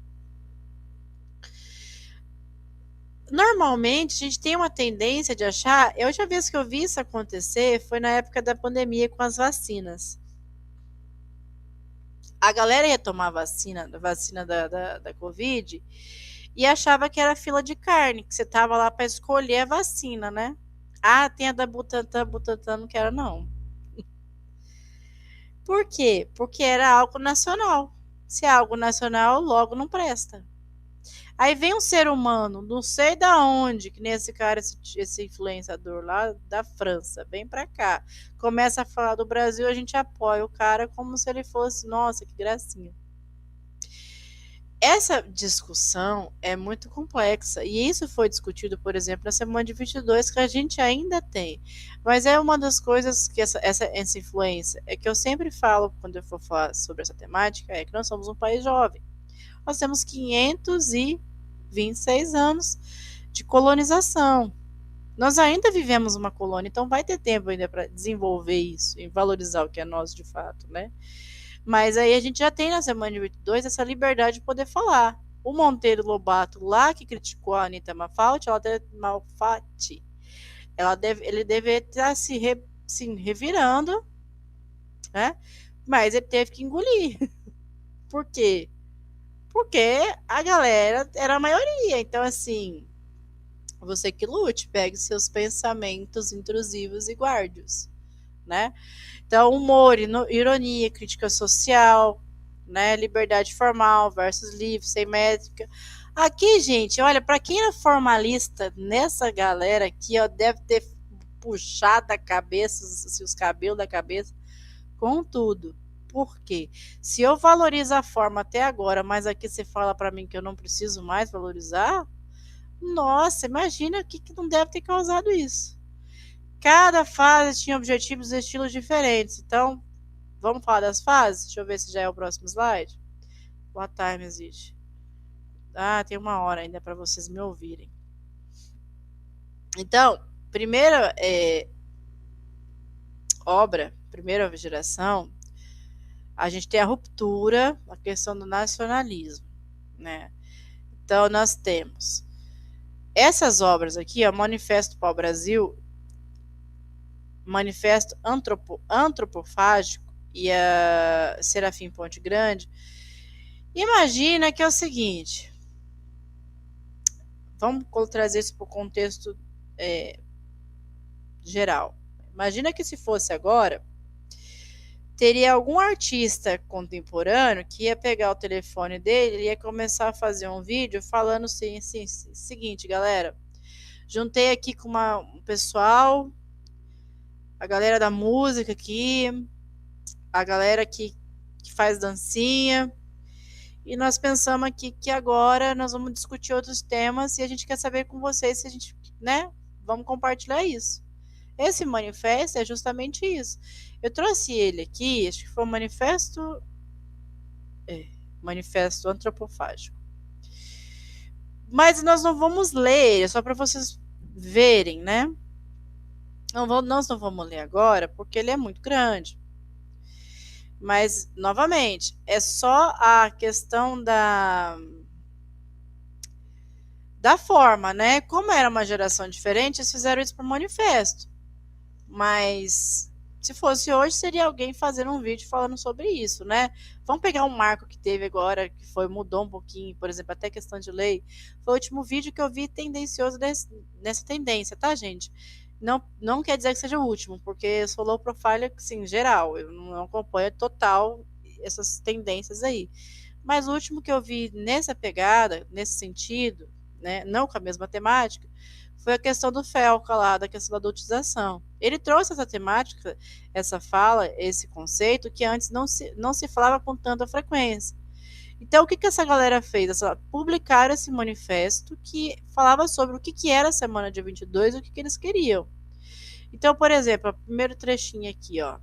Normalmente, a gente tem uma tendência de achar. A última vez que eu vi isso acontecer foi na época da pandemia com as vacinas. A galera ia tomar a vacina da Covid, e achava que era fila de carne, que você tava lá para escolher a vacina, né? Ah, tem a da Butantan, não quero não. Por quê? Porque era algo nacional. Se é algo nacional, logo não presta. Aí vem um ser humano, não sei da onde, que nem esse cara, esse influenciador lá da França, vem pra cá, começa a falar do Brasil, a gente apoia o cara como se ele fosse, nossa, que gracinha. Essa discussão é muito complexa, e isso foi discutido, por exemplo, na semana de 22, que a gente ainda tem. Mas é uma das coisas que essa influência, é que eu sempre falo, quando eu for falar sobre essa temática, é que nós somos um país jovem. Nós temos 526 anos de colonização. Nós ainda vivemos uma colônia, então vai ter tempo ainda para desenvolver isso e valorizar o que é nosso de fato, né? Mas aí a gente já tem na semana de 22 essa liberdade de poder falar. O Monteiro Lobato, lá que criticou a Anitta Malfatti, ele deve estar se revirando, né? Mas ele teve que engolir. Por quê? Porque a galera era a maioria. Então, assim, você que lute, pegue seus pensamentos intrusivos e guarde-os, né? Então, humor, ironia, crítica social, né? Liberdade formal versus livre, sem métrica. Aqui, gente, olha, para quem é formalista, nessa galera aqui, ó, deve ter puxado a cabeça, assim, os cabelos da cabeça, com tudo. Por quê? Se eu valorizo a forma até agora, mas aqui você fala para mim que eu não preciso mais valorizar, nossa, imagina o que não deve ter causado isso. Cada fase tinha objetivos e estilos diferentes. Então, vamos falar das fases? Deixa eu ver se já é o próximo slide. What time is it? Ah, tem 1 hora ainda para vocês me ouvirem. Então, primeira obra, primeira geração, a gente tem a ruptura, a questão do nacionalismo, né? Então, nós temos essas obras aqui, ó, Manifesto para o Brasil, Manifesto Antropofágico e a Serafim Ponte Grande. Imagina que é o seguinte, vamos trazer isso para o contexto geral. Imagina que se fosse agora, teria algum artista contemporâneo que ia pegar o telefone dele e ia começar a fazer um vídeo falando assim, seguinte, galera, juntei aqui com um pessoal, a galera da música aqui, a galera que faz dancinha, e nós pensamos aqui que agora nós vamos discutir outros temas e a gente quer saber com vocês se a gente, né, vamos compartilhar isso. Esse manifesto é justamente isso. Eu trouxe ele aqui, acho que foi o manifesto antropofágico. Mas nós não vamos ler, é só para vocês verem, né? Nós não vamos ler agora, porque ele é muito grande. Mas, novamente, é só a questão da forma, né? Como era uma geração diferente, eles fizeram isso para o manifesto. Mas se fosse hoje, seria alguém fazendo um vídeo falando sobre isso, né? Vamos pegar um marco que teve agora, que mudou um pouquinho, por exemplo, até questão de lei. Foi o último vídeo que eu vi tendencioso nessa tendência, tá, gente? Não quer dizer que seja o último, porque eu sou low profile, assim, geral. Eu não acompanho total essas tendências aí. Mas o último que eu vi nessa pegada, nesse sentido, né, não com a mesma temática, foi a questão do Felca lá, da questão da adultização. Ele trouxe essa temática, essa fala, esse conceito, que antes não se falava com tanta frequência. Então, o que essa galera fez? Publicaram esse manifesto que falava sobre o que era a semana dia 22 e o que eles queriam. Então, por exemplo, o primeiro trechinho aqui, ó.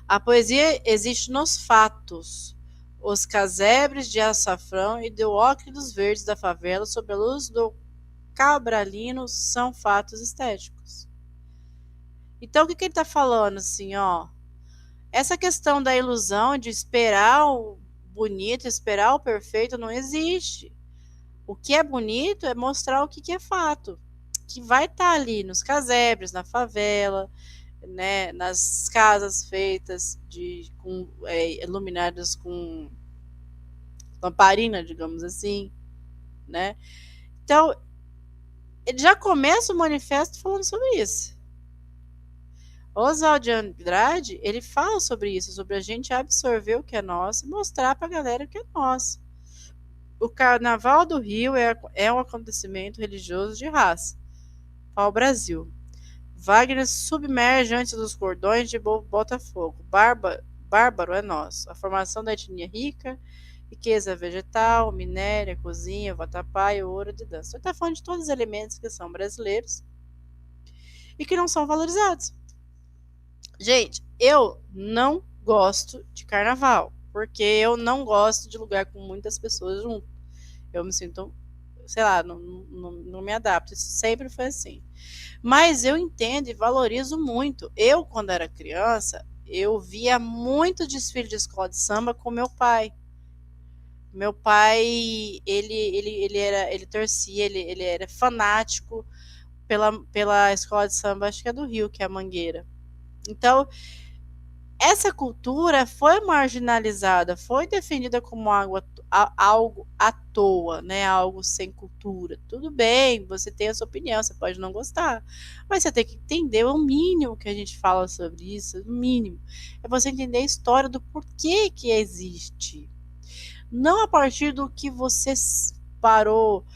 A poesia existe nos fatos. Os casebres de açafrão e do ocre dos verdes da favela sob a luz do cabralino são fatos estéticos. Então, o que ele está falando, assim, ó? Essa questão da ilusão de esperar o bonito, esperar o perfeito, não existe. O que é bonito é mostrar o que é fato, que vai estar ali nos casebres, na favela, né, nas casas feitas iluminadas com lamparina, digamos assim, né? Então, ele já começa o manifesto falando sobre isso. Oswald de Andrade, ele fala sobre isso, sobre a gente absorver o que é nosso e mostrar para a galera o que é nosso. O Carnaval do Rio é um acontecimento religioso de raça. Ao Brasil. Wagner submerge antes dos cordões de Botafogo. Bárbaro é nosso. A formação da etnia rica, riqueza vegetal, minério, cozinha, vatapá e ouro de dança. Ele está falando de todos os elementos que são brasileiros e que não são valorizados. Gente, eu não gosto de carnaval, porque eu não gosto de lugar com muitas pessoas junto. Eu me sinto, sei lá, não me adapto. Isso sempre foi assim. Mas eu entendo e valorizo muito. Eu, quando era criança, eu via muito desfile de escola de samba com meu pai. Meu pai, ele torcia, ele era fanático pela escola de samba, acho que é do Rio, que é a Mangueira. Então, essa cultura foi marginalizada, foi defendida como algo à toa, né? Algo sem cultura. Tudo bem, você tem a sua opinião, você pode não gostar, mas você tem que entender o mínimo que a gente fala sobre isso, o mínimo. É você entender a história do porquê que existe. Não a partir do que você parou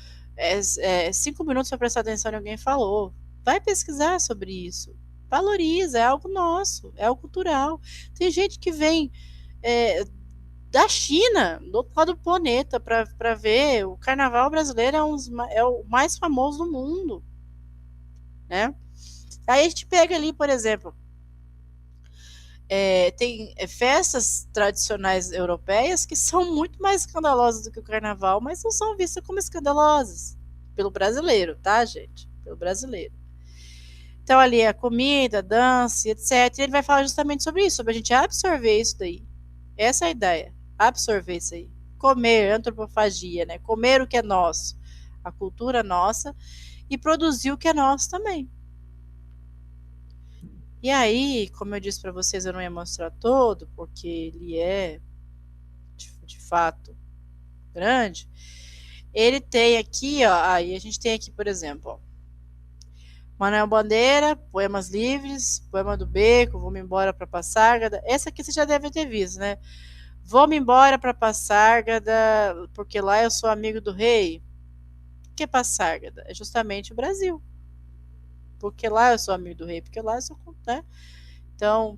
5 minutos para prestar atenção em alguém falou. Vai pesquisar sobre isso. Valoriza, é algo nosso, é algo cultural. Tem gente que vem é, da China, do outro lado do planeta, para ver. O carnaval brasileiro é o mais famoso do mundo, né? Aí a gente pega ali, por exemplo, tem festas tradicionais europeias que são muito mais escandalosas do que o carnaval, mas não são vistas como escandalosas pelo brasileiro, tá, gente? Pelo brasileiro. Então, ali é a comida, dança, etc. E ele vai falar justamente sobre isso, sobre a gente absorver isso daí. Essa é a ideia. Absorver isso aí. Comer, antropofagia, né? Comer o que é nosso, a cultura nossa, e produzir o que é nosso também. E aí, como eu disse para vocês, eu não ia mostrar todo, porque ele é, de fato, grande. Ele tem aqui, ó, aí a gente tem aqui, por exemplo, ó, Manuel Bandeira, Poemas Livres, Poema do Beco, Vou-me embora para Passárgada. Essa aqui você já deve ter visto, né? Vou-me embora para Passárgada, porque lá eu sou amigo do rei. O que é Passárgada? É justamente o Brasil. Porque lá eu sou amigo do rei, porque lá eu sou, né? Então,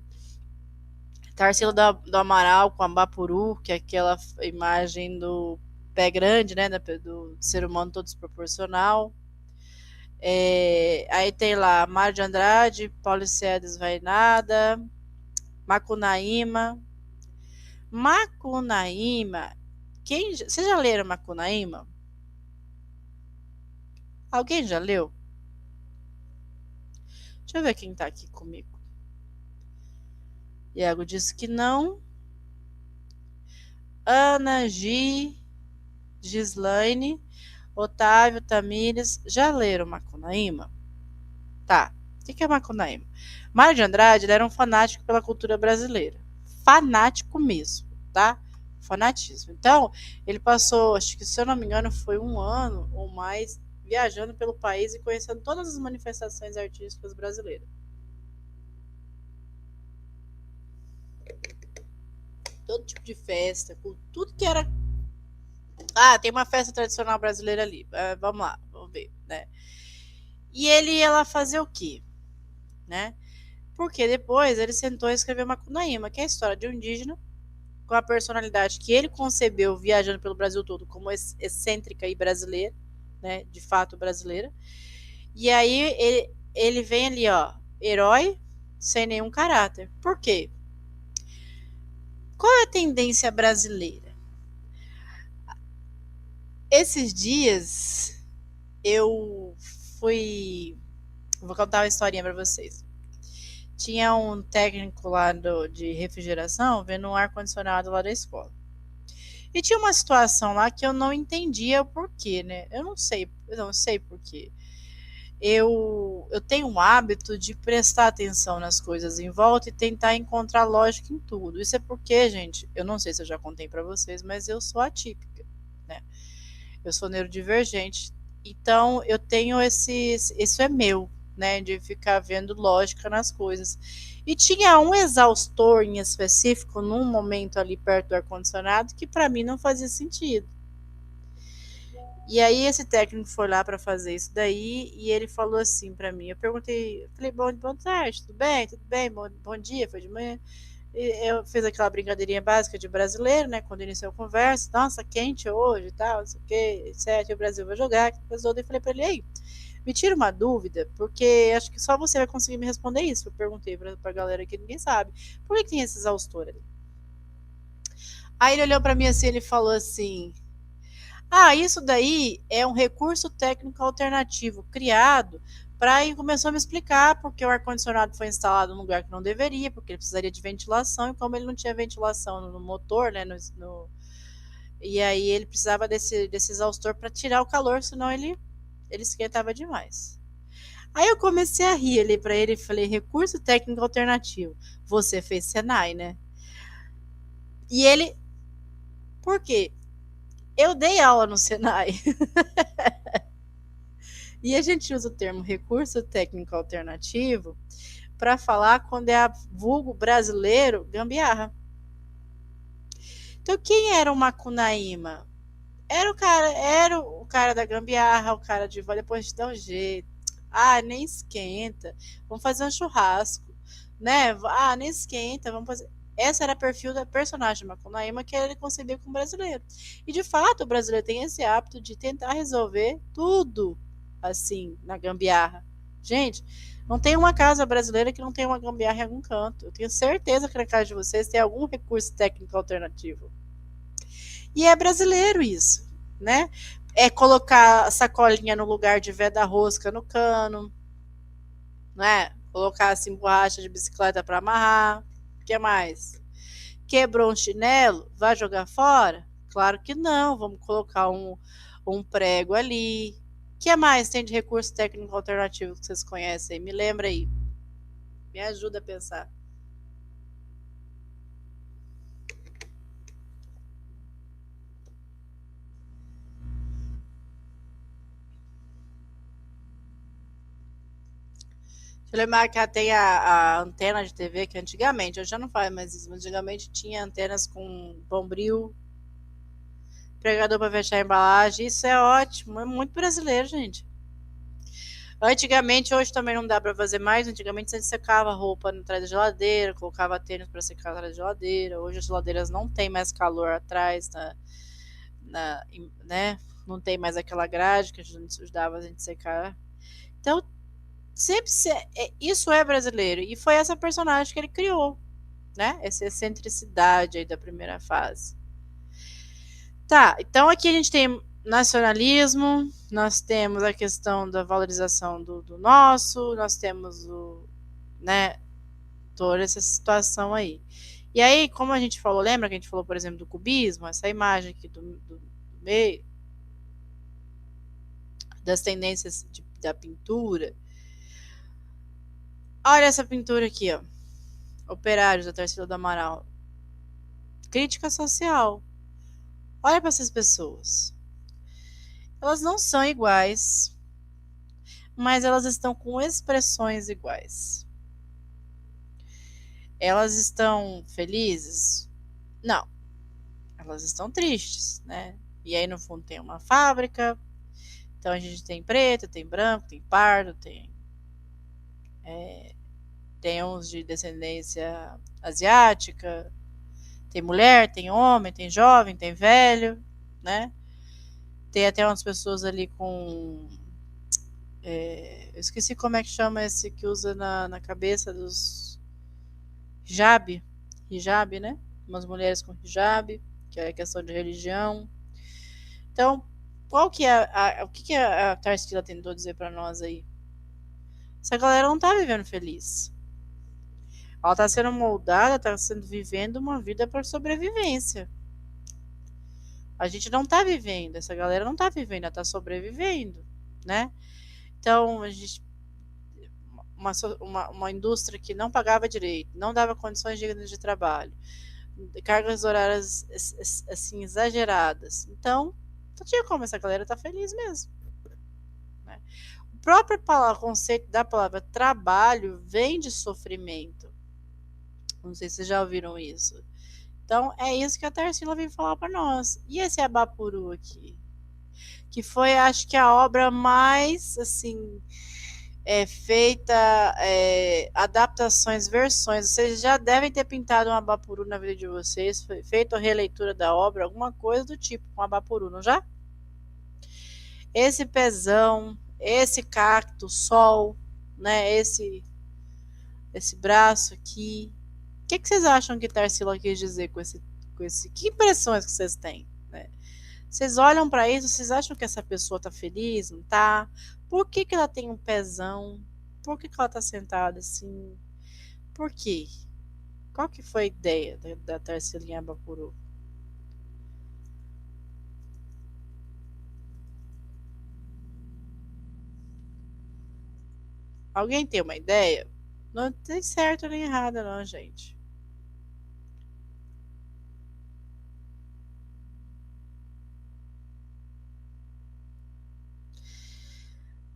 Tarsila do Amaral com Ambapuru, que é aquela imagem do pé grande, né? Do ser humano todo desproporcional. Aí tem lá Mário de Andrade, Paulicéia Desvainada, Macunaíma. Macunaíma. Vocês já leram Macunaíma? Alguém já leu? Deixa eu ver quem tá aqui comigo. Iago disse que não. Ana, Gislaine, Otávio, Tamires. Já leram Macunaíma? Tá. O que é Macunaíma? Mário de Andrade ele era um fanático pela cultura brasileira. Fanático mesmo, tá? Fanatismo. Então, ele passou, acho que se eu não me engano, foi 1 ano ou mais viajando pelo país e conhecendo todas as manifestações artísticas brasileiras. Todo tipo de festa, tudo que era. Ah, tem uma festa tradicional brasileira ali. Vamos lá, vamos ver, né? E ele ia lá fazer o quê? Né? Porque depois ele sentou e escreveu Macunaíma, que é a história de um indígena com a personalidade que ele concebeu viajando pelo Brasil todo como excêntrica e brasileira, né? De fato brasileira. E aí ele vem ali, ó, herói sem nenhum caráter. Por quê? Qual é a tendência brasileira? Esses dias eu fui. Vou contar uma historinha para vocês. Tinha um técnico lá de refrigeração vendo um ar-condicionado lá da escola. E tinha uma situação lá que eu não entendia o porquê, né? Eu não sei porquê. Eu tenho um hábito de prestar atenção nas coisas em volta e tentar encontrar lógica em tudo. Isso é porque, gente, eu não sei se eu já contei para vocês, mas eu sou atípica, né? Eu sou neurodivergente. Então, eu tenho isso é meu, né, de ficar vendo lógica nas coisas. E tinha um exaustor em específico num momento ali perto do ar-condicionado que para mim não fazia sentido. E aí esse técnico foi lá para fazer isso daí e ele falou assim para mim. Eu perguntei, falei, boa tarde, tudo bem? Tudo bem? Bom dia, foi de manhã. Eu fiz aquela brincadeirinha básica de brasileiro, né? Quando iniciou a conversa, nossa, quente hoje e tal, não sei o que, etc. O Brasil vai jogar. Eu falei para ele, ei, me tira uma dúvida, porque acho que só você vai conseguir me responder isso. Eu perguntei pra galera que ninguém sabe. Por que tem esse exaustor ali? Aí ele olhou para mim assim, ele falou assim, isso daí é um recurso técnico alternativo criado para e começou a me explicar porque o ar-condicionado foi instalado num lugar que não deveria, porque ele precisaria de ventilação, e como ele não tinha ventilação no motor, né, E aí ele precisava desse exaustor para tirar o calor, senão ele esquentava demais. Aí eu comecei a rir ali para ele e falei: recurso técnico alternativo. Você fez Senai, né? E ele, por quê? Eu dei aula no Senai. E a gente usa o termo recurso técnico alternativo para falar quando é a vulgo brasileiro gambiarra. Então, quem era o Macunaíma? Era o cara da gambiarra, o cara de vai depois te dar um jeito. Ah, nem esquenta. Vamos fazer um churrasco, né? Ah, nem esquenta, vamos fazer. Essa era o perfil da personagem Macunaíma que ele concebia com o brasileiro. E de fato, o brasileiro tem esse hábito de tentar resolver tudo assim na gambiarra. Gente, não tem uma casa brasileira que não tenha uma gambiarra em algum canto. Eu tenho certeza que na casa de vocês tem algum recurso técnico alternativo. E é brasileiro isso, né? É colocar a sacolinha no lugar de veda-rosca no cano, né? Colocar assim borracha de bicicleta para amarrar. O que mais? Quebrou um chinelo? Vai jogar fora? Claro que não. Vamos colocar um prego ali. O que mais tem de recurso técnico alternativo que vocês conhecem? Me lembra aí. Me ajuda a pensar. Deixa eu lembrar que tem a antena de TV que antigamente, eu já não faz mais isso, mas antigamente tinha antenas com bombril, pregador para fechar a embalagem. Isso é ótimo, é muito brasileiro, gente. Antigamente, hoje também não dá para fazer mais. Antigamente, a gente secava a roupa atrás da geladeira, colocava tênis para secar atrás da geladeira. Hoje as geladeiras não tem mais calor atrás, né? Não tem mais aquela grade que a gente ajudava a gente secar. Então, isso é brasileiro. E foi essa personagem que ele criou, né? Essa excentricidade aí da primeira fase. Tá, então aqui a gente tem nacionalismo, nós temos a questão da valorização do nosso, nós temos né, toda essa situação aí. E aí, como a gente falou, lembra que a gente falou, por exemplo, do cubismo, essa imagem aqui do meio, das tendências da pintura. Olha essa pintura aqui, ó. Operários da Tarsila do Amaral. Crítica social. Olha para essas pessoas. Elas não são iguais, mas elas estão com expressões iguais. Elas estão felizes? Não. Elas estão tristes, né? E aí no fundo tem uma fábrica. Então a gente tem preto, tem branco, tem pardo, tem uns de descendência asiática, tem mulher, tem homem, tem jovem, tem velho, né? Tem até umas pessoas ali com. Eu esqueci como é que chama esse que usa na cabeça dos. Hijab. Hijab, né? Umas mulheres com hijab, que é questão de religião. Então, qual que é o que a Tarsila tentou dizer para nós aí? Essa galera não tá vivendo feliz. Ela tá sendo moldada, tá sendo vivendo uma vida por sobrevivência. A gente não tá vivendo, essa galera não tá vivendo, ela tá sobrevivendo, né? Então, a gente uma indústria que não pagava direito, não dava condições dignas de trabalho, cargas horárias assim exageradas. Então, não tinha como essa galera estar feliz mesmo. Né? O próprio conceito da palavra trabalho vem de sofrimento. Não sei se vocês já ouviram isso. Então, é isso que a Tarsila vem falar para nós. E esse Abapuru aqui? Que foi, acho que, a obra mais, assim, feita adaptações, versões. Vocês já devem ter pintado um Abapuru na vida de vocês, feito a releitura da obra, alguma coisa do tipo com Abapuru, não já? Esse pezão, esse cacto, sol, né? Esse braço aqui. O que vocês acham que Tarsila quis dizer com esse? Que impressões que vocês têm? Né? Vocês olham para isso, vocês acham que essa pessoa tá feliz, não tá? Por que ela tem um pezão? Por que ela tá sentada assim? Por quê? Qual que foi a ideia da Tarsilinha Abapuru? Alguém tem uma ideia? Não tem certo nem errado, não, gente.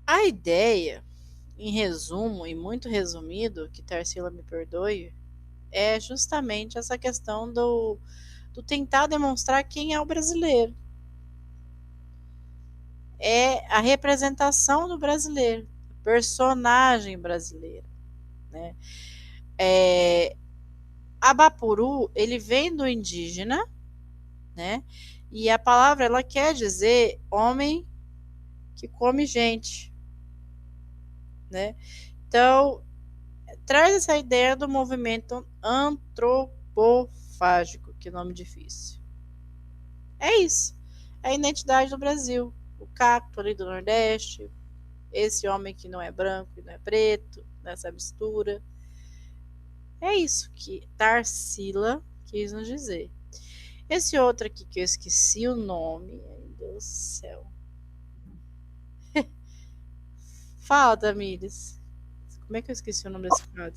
A ideia, em resumo, e muito resumido, que Tarsila me perdoe, é justamente essa questão do tentar demonstrar quem é o brasileiro. É a representação do brasileiro, personagem brasileiro, né? Abapuru, ele vem do indígena, né? E a palavra ela quer dizer homem que come gente, né? Então, traz essa ideia do movimento antropofágico, que nome difícil. É isso. É a identidade do Brasil. O cacto ali do Nordeste, esse homem que não é branco e não é preto, nessa mistura. É isso que Tarsila quis nos dizer. Esse outro aqui que eu esqueci o nome, ai Deus do céu. Fala, Tamires. Como é que eu esqueci o nome desse quadro?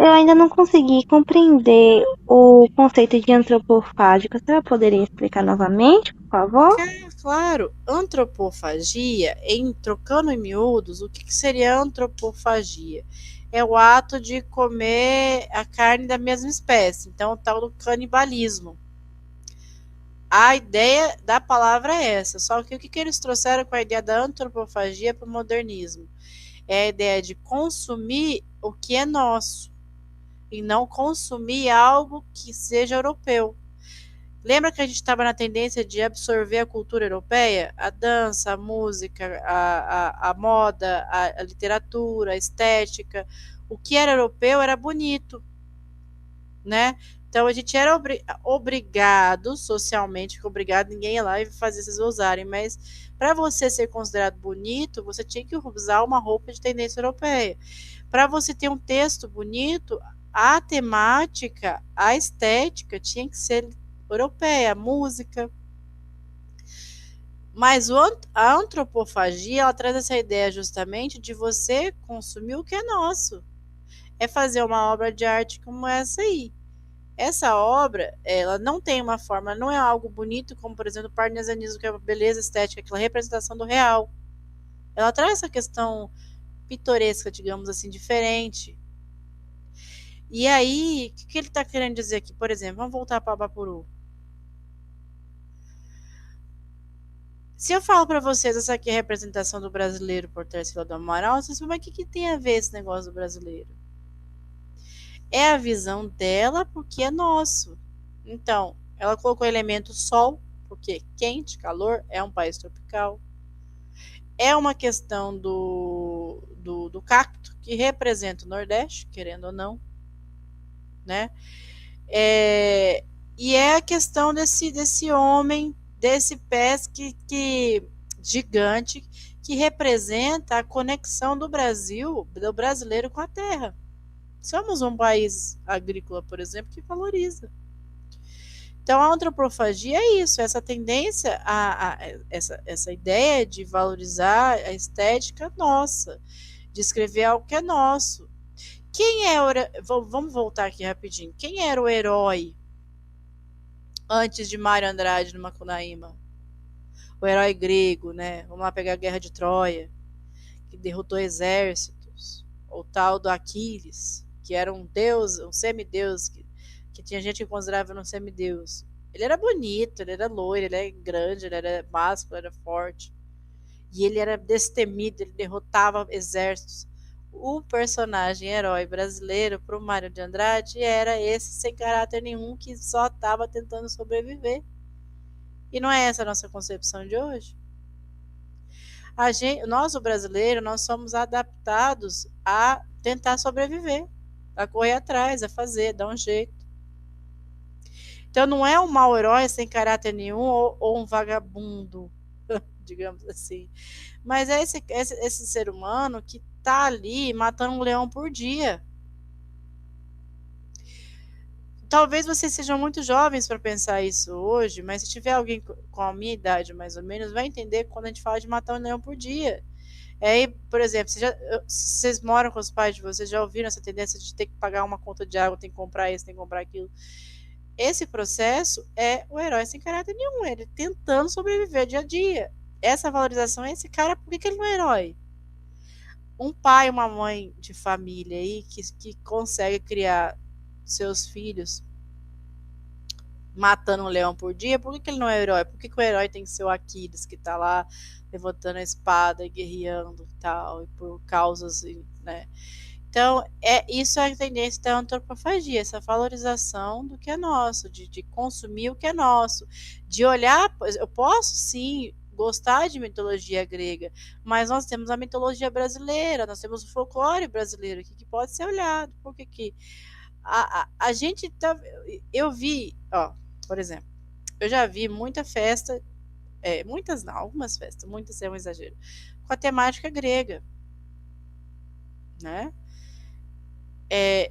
Eu ainda não consegui compreender o conceito de antropofágico. Você poderia explicar novamente, por favor? Claro, antropofagia, em trocando em miúdos, o que seria antropofagia? É o ato de comer a carne da mesma espécie, então o tal do canibalismo. A ideia da palavra é essa, só que o que eles trouxeram com a ideia da antropofagia para o modernismo? É a ideia de consumir o que é nosso e não consumir algo que seja europeu. Lembra que a gente estava na tendência de absorver a cultura europeia? A dança, a música, a moda, a literatura, a estética. O que era europeu era bonito, né? Então a gente era obrigado, socialmente, obrigado, ninguém ia lá e fazer vocês usarem, mas para você ser considerado bonito, você tinha que usar uma roupa de tendência europeia. Para você ter um texto bonito, a temática, a estética tinha que ser europeia, a música. Mas a antropofagia, ela traz essa ideia justamente de você consumir o que é nosso. É fazer uma obra de arte como essa aí. Essa obra, ela não tem uma forma, não é algo bonito, como, por exemplo, o parnasianismo, que é uma beleza estética, aquela representação do real. Ela traz essa questão pitoresca, digamos assim, diferente. E aí, o que ele está querendo dizer aqui? Por exemplo, vamos voltar para Abapuru. Se eu falo para vocês essa aqui é a representação do brasileiro por Tarsila do Amaral, vocês falam, mas o que tem a ver esse negócio do brasileiro? É a visão dela porque é nosso. Então, ela colocou o elemento sol, porque quente, calor, é um país tropical. É uma questão do cacto, que representa o Nordeste, querendo ou não, né? E é a questão desse homem, desse pés que gigante, que representa a conexão do Brasil, do brasileiro com a terra. Somos um país agrícola, por exemplo, que valoriza. Então, a antropofagia é isso, essa tendência, essa ideia de valorizar a estética nossa, de escrever algo que é nosso. Vamos voltar aqui rapidinho. Quem era o herói antes de Mário Andrade no Macunaíma? O herói grego, né? Vamos lá pegar a Guerra de Troia, que derrotou exércitos. O tal do Aquiles, que era um deus, um semideus, que tinha gente que considerava um semideus. Ele era bonito, ele era loiro, ele era grande, ele era másculo, ele era forte. E ele era destemido, ele derrotava exércitos. O personagem herói brasileiro para o Mário de Andrade era esse sem caráter nenhum, que só estava tentando sobreviver. E não é essa a nossa concepção de hoje? Nós, o brasileiro, nós somos adaptados a tentar sobreviver, a correr atrás, a fazer, dar um jeito. Então não é um mau herói sem caráter nenhum ou um vagabundo, digamos assim. Mas é esse ser humano que está ali matando um leão por dia. Talvez vocês sejam muito jovens para pensar isso hoje, mas se tiver alguém com a minha idade, mais ou menos, vai entender quando a gente fala de matar um leão por dia. Aí, por exemplo, vocês moram com os pais de vocês, já ouviram essa tendência de ter que pagar uma conta de água, tem que comprar isso, tem que comprar aquilo? Esse processo é o herói sem caráter nenhum, ele tentando sobreviver dia a dia. Essa valorização é esse cara, por que ele não é herói? Um pai, uma mãe de família aí que consegue criar seus filhos matando um leão por dia, por que ele não é herói? Por que o herói tem que ser o Aquiles, que tá lá levantando a espada e guerreando e tal, e por causas, né? Então, isso é a tendência da antropofagia, essa valorização do que é nosso, de consumir o que é nosso, de olhar, eu posso sim gostar de mitologia grega, mas nós temos a mitologia brasileira, nós temos o folclore brasileiro aqui, que pode ser olhado, porque que a gente tá, eu vi, ó, por exemplo, eu já vi muita festa, muitas não, algumas festas, muitas é um exagero, com a temática grega, né?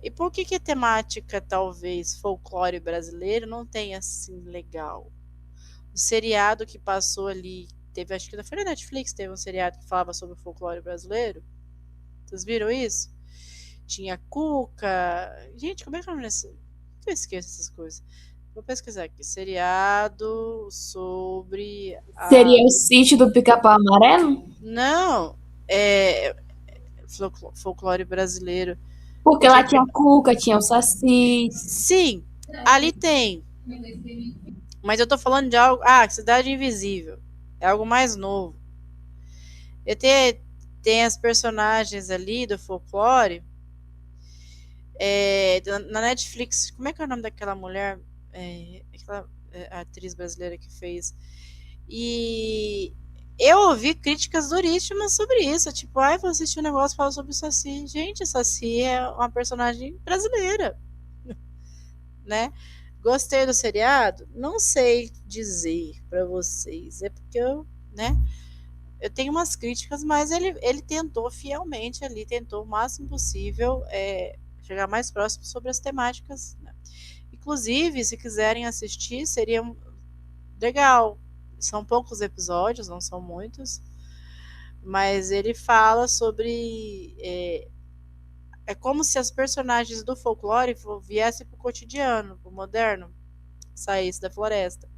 E por que a temática, talvez, folclore brasileiro não tenha assim legal? O seriado que passou ali, teve, acho que foi na Netflix, teve um seriado que falava sobre o folclore brasileiro. Vocês viram isso? Tinha Cuca. Gente, como é que é o nome desse? Eu esqueço essas coisas. Vou pesquisar aqui. Seriado sobre Seria o sítio do Pica-Pau Amarelo? Não, folclore brasileiro. Porque lá tinha a Cuca, tinha o Saci. Sim, ali tem. Mas eu tô falando de algo. Cidade Invisível. É algo mais novo. Tem as personagens ali do folclore. Na Netflix, como é que é o nome daquela mulher? Aquela atriz brasileira que fez. E eu ouvi críticas duríssimas sobre isso. Tipo, vou assistir um negócio que fala sobre o Saci. Gente, o Saci é uma personagem brasileira. Né? Gostei do seriado? Não sei dizer para vocês. É porque eu tenho umas críticas, mas ele tentou fielmente ali, tentou o máximo possível chegar mais próximo sobre as temáticas. Né? Inclusive, se quiserem assistir, seria legal. São poucos episódios, não são muitos, mas ele fala sobre é como se as personagens do folclore viessem para o cotidiano, para o moderno, saísse da floresta.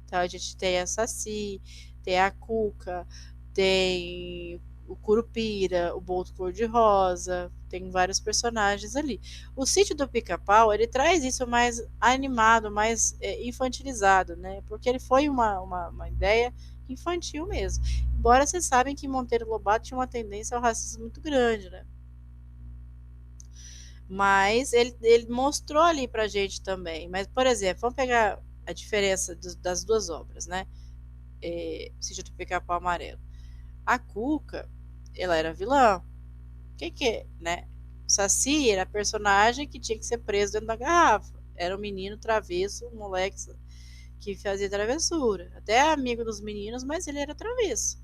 Então a gente tem a Saci, tem a Cuca, tem o Curupira, o Boto Cor-de-Rosa, tem vários personagens ali. O Sítio do Pica-Pau, ele traz isso mais animado, mais infantilizado, né? Porque ele foi uma ideia infantil mesmo. Embora vocês sabem que Monteiro Lobato tinha uma tendência ao racismo muito grande, né? Mas ele mostrou ali pra gente também. Mas, por exemplo, vamos pegar a diferença das duas obras, né? Sítio do Pica-Pau Amarelo. A Cuca, ela era vilã. O que é, né? O Saci era personagem que tinha que ser preso dentro da garrafa. Era um menino travesso, um moleque que fazia travessura. Até amigo dos meninos, mas ele era travesso.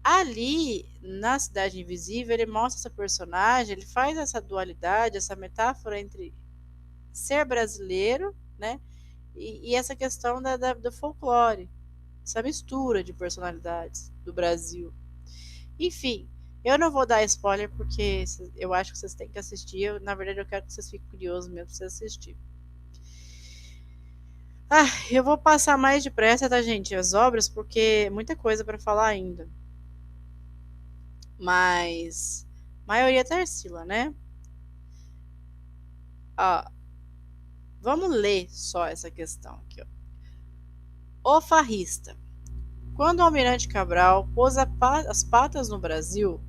Ali, na Cidade Invisível, ele mostra essa personagem, ele faz essa dualidade, essa metáfora entre ser brasileiro, né, e essa questão do folclore, essa mistura de personalidades do Brasil. Enfim, eu não vou dar spoiler porque eu acho que vocês têm que assistir. Na verdade, eu quero que vocês fiquem curiosos mesmo para vocês assistirem. Eu vou passar mais depressa, tá, gente, as obras, porque é muita coisa para falar ainda. Mas maioria Tarsila, né? Vamos ler só essa questão aqui, ó. O farrista. Quando o almirante Cabral pôs as patas no Brasil,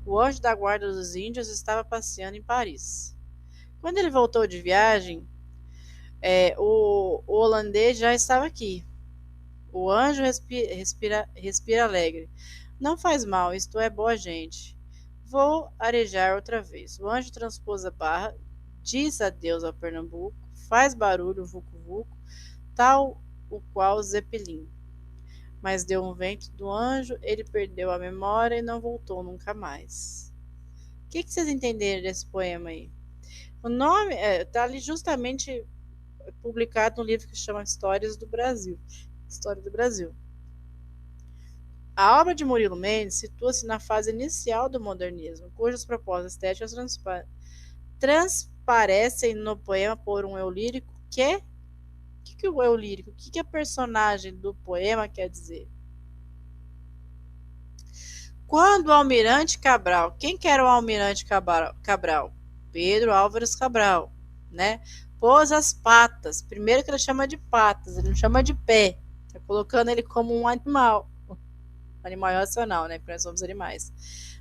o anjo da guarda dos índios estava passeando em Paris. Quando ele voltou de viagem, o holandês já estava aqui. O anjo respira alegre. Não faz mal, isto é boa gente. Vou arejar outra vez. O anjo transpôs a barra, diz adeus ao Pernambuco, faz barulho, vucu-vucu, tal o qual Zeppelin. Mas deu um vento do anjo, ele perdeu a memória e não voltou nunca mais. O que vocês entenderam desse poema aí? O nome está ali justamente publicado no livro que se chama Histórias do Brasil. História do Brasil. A obra de Murilo Mendes situa-se na fase inicial do modernismo, cujas propostas estéticas transparecem no poema por um eu lírico que... O que é o eu lírico? O que a personagem do poema quer dizer? Quando o Almirante Cabral... Quem que era o Almirante Cabral? Pedro Álvares Cabral, né? Pôs as patas. Primeiro que ele chama de patas, ele não chama de pé. Tá colocando ele como um animal. Animal irracional, né? Porque nós somos animais.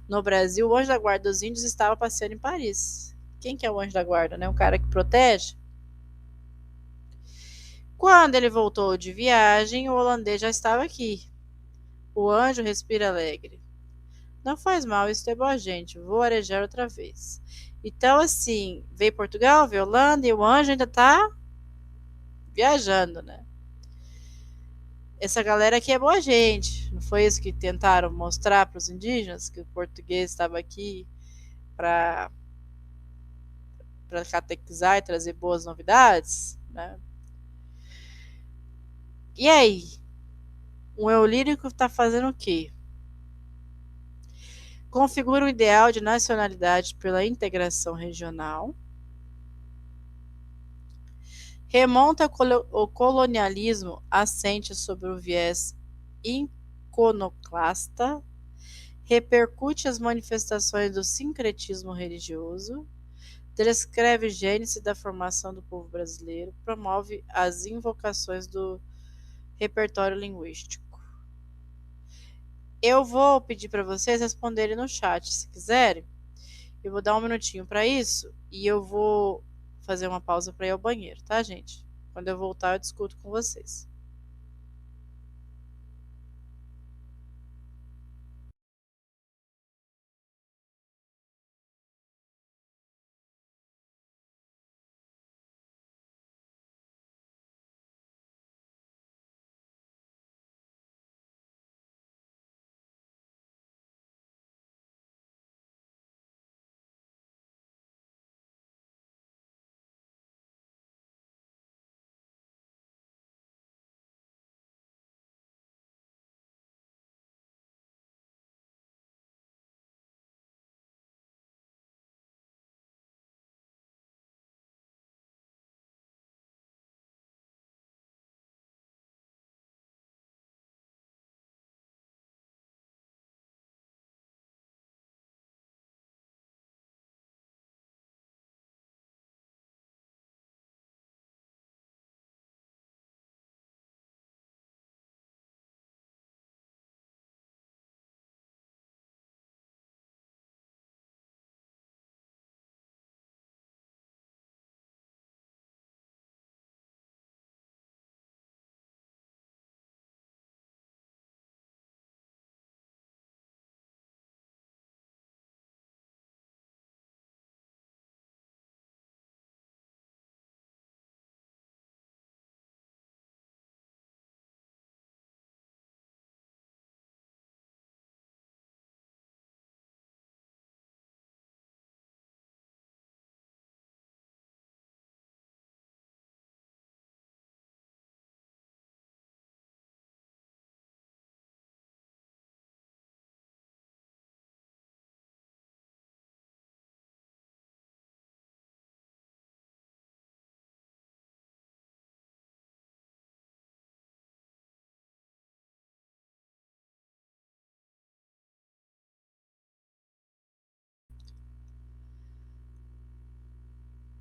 No Brasil, o anjo da guarda dos índios estava passeando em Paris. Quem que é o anjo da guarda, né? Um cara que protege? Quando ele voltou de viagem, o holandês já estava aqui. O anjo respira alegre. Não faz mal, isso é boa gente. Vou arejar outra vez. Então, assim, veio Portugal, veio Holanda e o anjo ainda tá viajando, né? Essa galera aqui é boa gente. Não foi isso que tentaram mostrar para os indígenas? Que o português estava aqui para catequizar e trazer boas novidades, né? E aí? O eu lírico está fazendo o quê? Configura o ideal de nacionalidade pela integração regional. Remonta o colonialismo assente sobre o viés iconoclasta. Repercute as manifestações do sincretismo religioso. Descreve gênese da formação do povo brasileiro. Promove as invocações do repertório linguístico. Eu vou pedir para vocês responderem no chat, se quiserem. Eu vou dar um minutinho para isso e eu vou fazer uma pausa para ir ao banheiro, tá, gente? Quando eu voltar, eu discuto com vocês.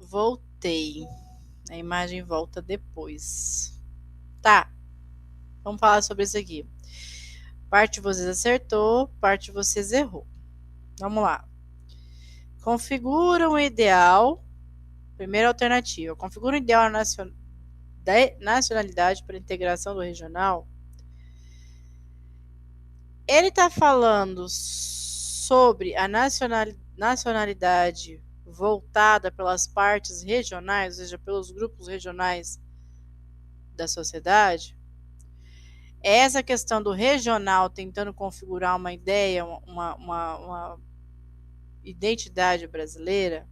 Voltei. A imagem volta depois. Tá. Vamos falar sobre isso aqui. Parte vocês acertou, parte vocês errou. Vamos lá. Configura um ideal. Primeira alternativa. Configura um ideal da nacionalidade para integração do regional. Ele está falando sobre a nacionalidade voltada pelas partes regionais, ou seja, pelos grupos regionais da sociedade. Essa questão do regional tentando configurar uma ideia, uma identidade brasileira,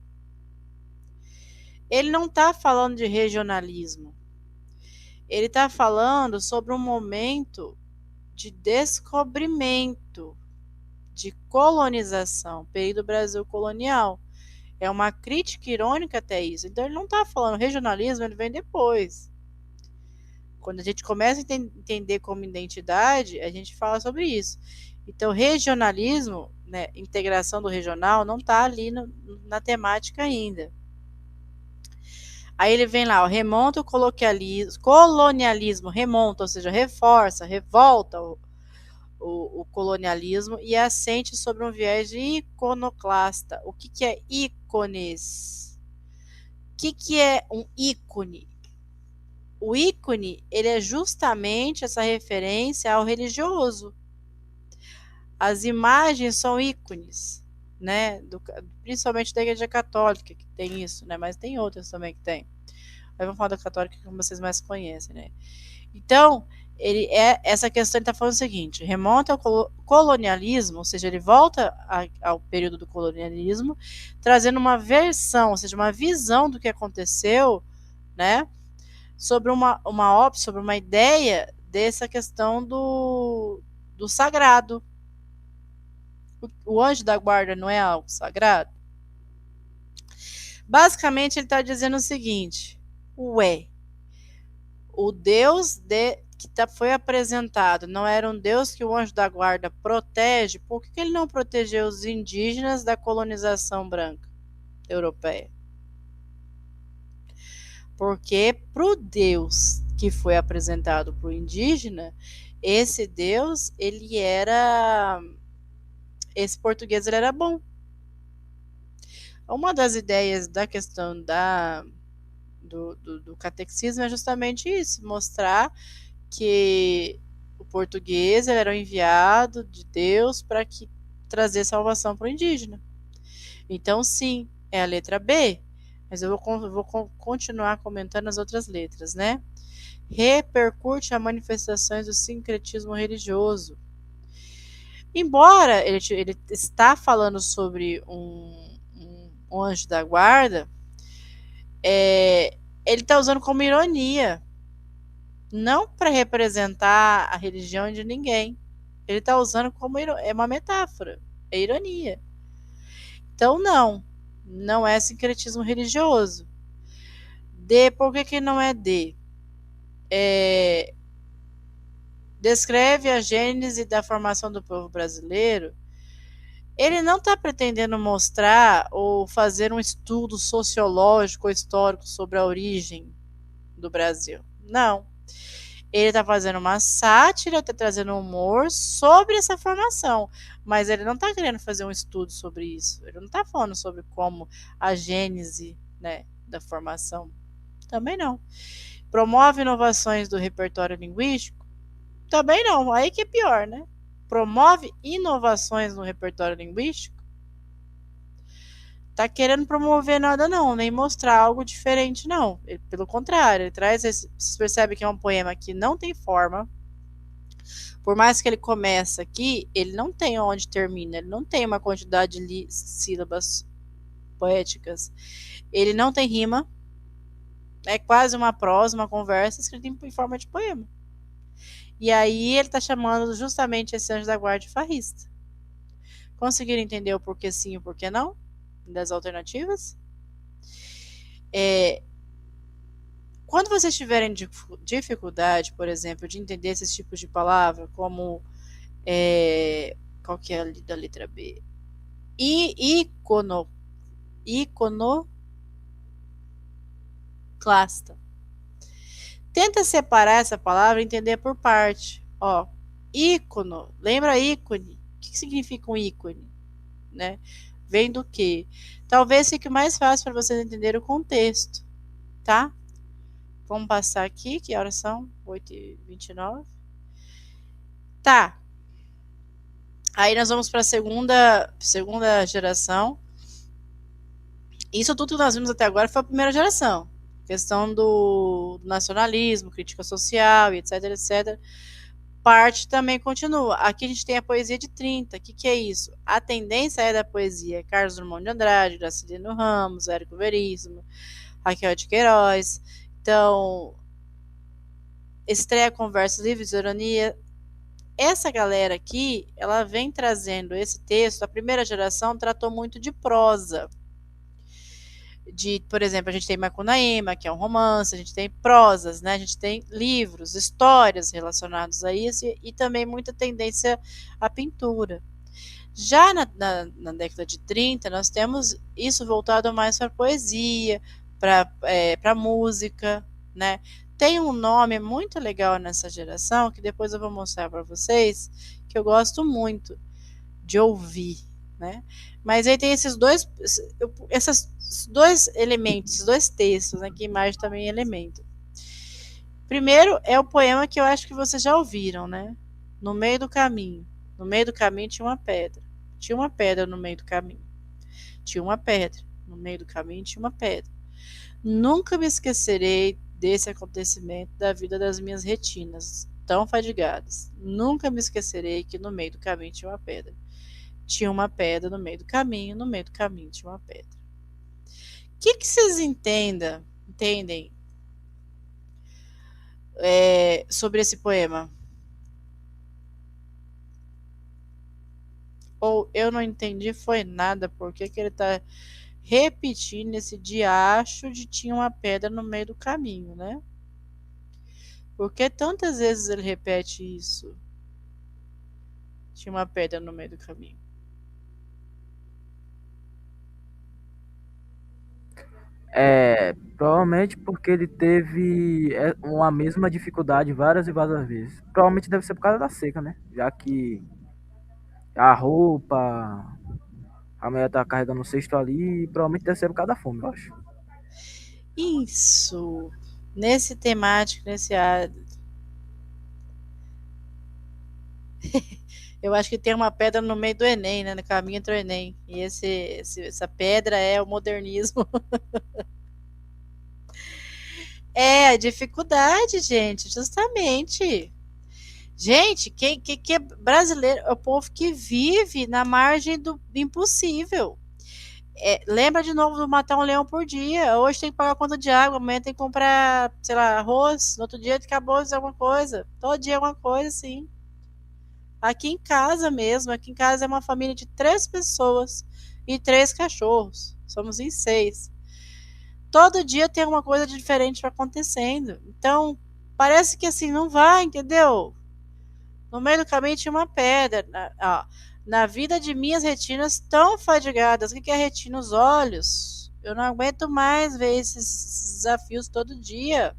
ele não está falando de regionalismo. Ele está falando sobre um momento de descobrimento, de colonização, período Brasil colonial. É uma crítica irônica até isso. Então ele não está falando regionalismo, ele vem depois. Quando a gente começa a entender como identidade, a gente fala sobre isso. Então, regionalismo, né, integração do regional, não está ali na temática ainda. Aí ele vem lá, remonta o colonialismo, remonta, ou seja, reforça, revolta o colonialismo e assente sobre um viés de iconoclasta. O que é ícones? O que é um ícone? O ícone, ele é justamente essa referência ao religioso. As imagens são ícones, né? Principalmente da Igreja Católica, que tem isso, né? Mas tem outras também que tem. Aí vamos falar da Católica, que vocês mais conhecem, né? Então, essa questão está falando o seguinte: remonta ao colonialismo, ou seja, ele volta ao período do colonialismo, trazendo uma versão, ou seja, uma visão do que aconteceu, né? Sobre sobre uma ideia dessa questão do sagrado. O anjo da guarda não é algo sagrado? Basicamente, ele está dizendo o seguinte: ué, o Deus que foi apresentado não era um Deus que o anjo da guarda protege? Por que ele não protegeu os indígenas da colonização branca europeia? Porque para o Deus que foi apresentado para o indígena, esse Deus, esse português, ele era bom. Uma das ideias da questão do catecismo é justamente isso, mostrar que o português era o enviado de Deus para trazer salvação para o indígena. Então, sim, é a letra B, mas eu vou continuar comentando as outras letras, né? Repercute a manifestações do sincretismo religioso. Embora ele está falando sobre um anjo da guarda, ele está usando como ironia, não para representar a religião de ninguém. Ele está usando como uma metáfora, é ironia. Então, não é sincretismo religioso. Por que não é D? Descreve a gênese da formação do povo brasileiro. Ele não está pretendendo mostrar ou fazer um estudo sociológico ou histórico sobre a origem do Brasil. Não. Ele está fazendo uma sátira, está trazendo humor sobre essa formação, mas ele não está querendo fazer um estudo sobre isso. Ele não está falando sobre como a gênese, né, da formação. Também não. Promove inovações do repertório linguístico? Também não. Aí que é pior, né? Promove inovações no repertório linguístico? Tá querendo promover nada não, nem mostrar algo diferente não. Pelo contrário, ele traz vocês percebem que é um poema que não tem forma. Por mais que ele comece aqui, ele não tem onde termina, ele não tem uma quantidade de sílabas poéticas. Ele não tem rima. É quase uma prosa, uma conversa escrita em forma de poema. E aí ele está chamando justamente esse anjo da guarda de farrista. Conseguiram entender o porquê sim e o porquê não? Das alternativas? Quando vocês tiverem dificuldade, por exemplo, de entender esses tipos de palavra, como qual que é a da letra B? Iconoclasta. Tenta separar essa palavra e entender por parte. Ó, ícono, lembra ícone? O que significa um ícone? Né? Vem do quê? Talvez fique mais fácil para vocês entenderem o contexto, tá? Vamos passar aqui, que horas são? 8h29. Tá. Aí nós vamos para a segunda geração. Isso tudo que nós vimos até agora foi a primeira geração. Questão do nacionalismo, crítica social, etc, etc. Parte também continua. Aqui a gente tem a poesia de 30. O que é isso? A tendência é da poesia Carlos Drummond de Andrade, Graciliano Ramos, Érico Veríssimo, Raquel de Queiroz. Então, estreia conversas livres de ironia. essa galera aqui, ela vem trazendo esse texto, a primeira geração tratou muito de prosa. Por exemplo, a gente tem Macunaíma, que é um romance, a gente tem prosas, né? A gente tem livros, histórias relacionadas a isso e também muita tendência à pintura. Já na década de 30, nós temos isso voltado mais para poesia, para música, né? Tem um nome muito legal nessa geração, que depois eu vou mostrar para vocês, que eu gosto muito de ouvir, né? Mas aí tem esses dois elementos, esses dois textos, né? Que imagem também é elemento. Primeiro é o poema que eu acho que vocês já ouviram, né? No meio do caminho. No meio do caminho tinha uma pedra. Tinha uma pedra no meio do caminho. Tinha uma pedra. No meio do caminho tinha uma pedra. Nunca me esquecerei desse acontecimento da vida das minhas retinas, tão fadigadas. Nunca me esquecerei que no meio do caminho tinha uma pedra. Tinha uma pedra no meio do caminho, no meio do caminho tinha uma pedra. O que vocês entendem sobre esse poema? Ou eu não entendi foi nada, porque que ele está repetindo esse diacho de tinha uma pedra no meio do caminho, né? Porque tantas vezes ele repete isso? Tinha uma pedra no meio do caminho. Provavelmente porque ele teve uma mesma dificuldade várias e várias vezes. Provavelmente deve ser por causa da seca, né? Já que a roupa, a mulher tá carregando um cesto ali, provavelmente deve ser por causa da fome, eu acho. Isso. Nesse temático, eu acho que tem uma pedra no meio do Enem, né? No caminho entre o Enem. E essa pedra é o modernismo. É a dificuldade, gente, justamente. Gente, quem é brasileiro é o povo que vive na margem do impossível. Lembra de novo do matar um leão por dia. Hoje tem que pagar a conta de água, amanhã tem que comprar, sei lá, arroz. No outro dia acabou de alguma coisa. Todo dia alguma coisa, sim. Aqui em casa mesmo, aqui em casa é uma família de 3 pessoas e 3 cachorros. Somos em 6. Todo dia tem uma coisa diferente acontecendo. Então, parece que assim, não vai, entendeu? No meio do caminho tinha uma pedra. Na vida de minhas retinas tão fadigadas. O que é retina? Os olhos. Eu não aguento mais ver esses desafios todo dia.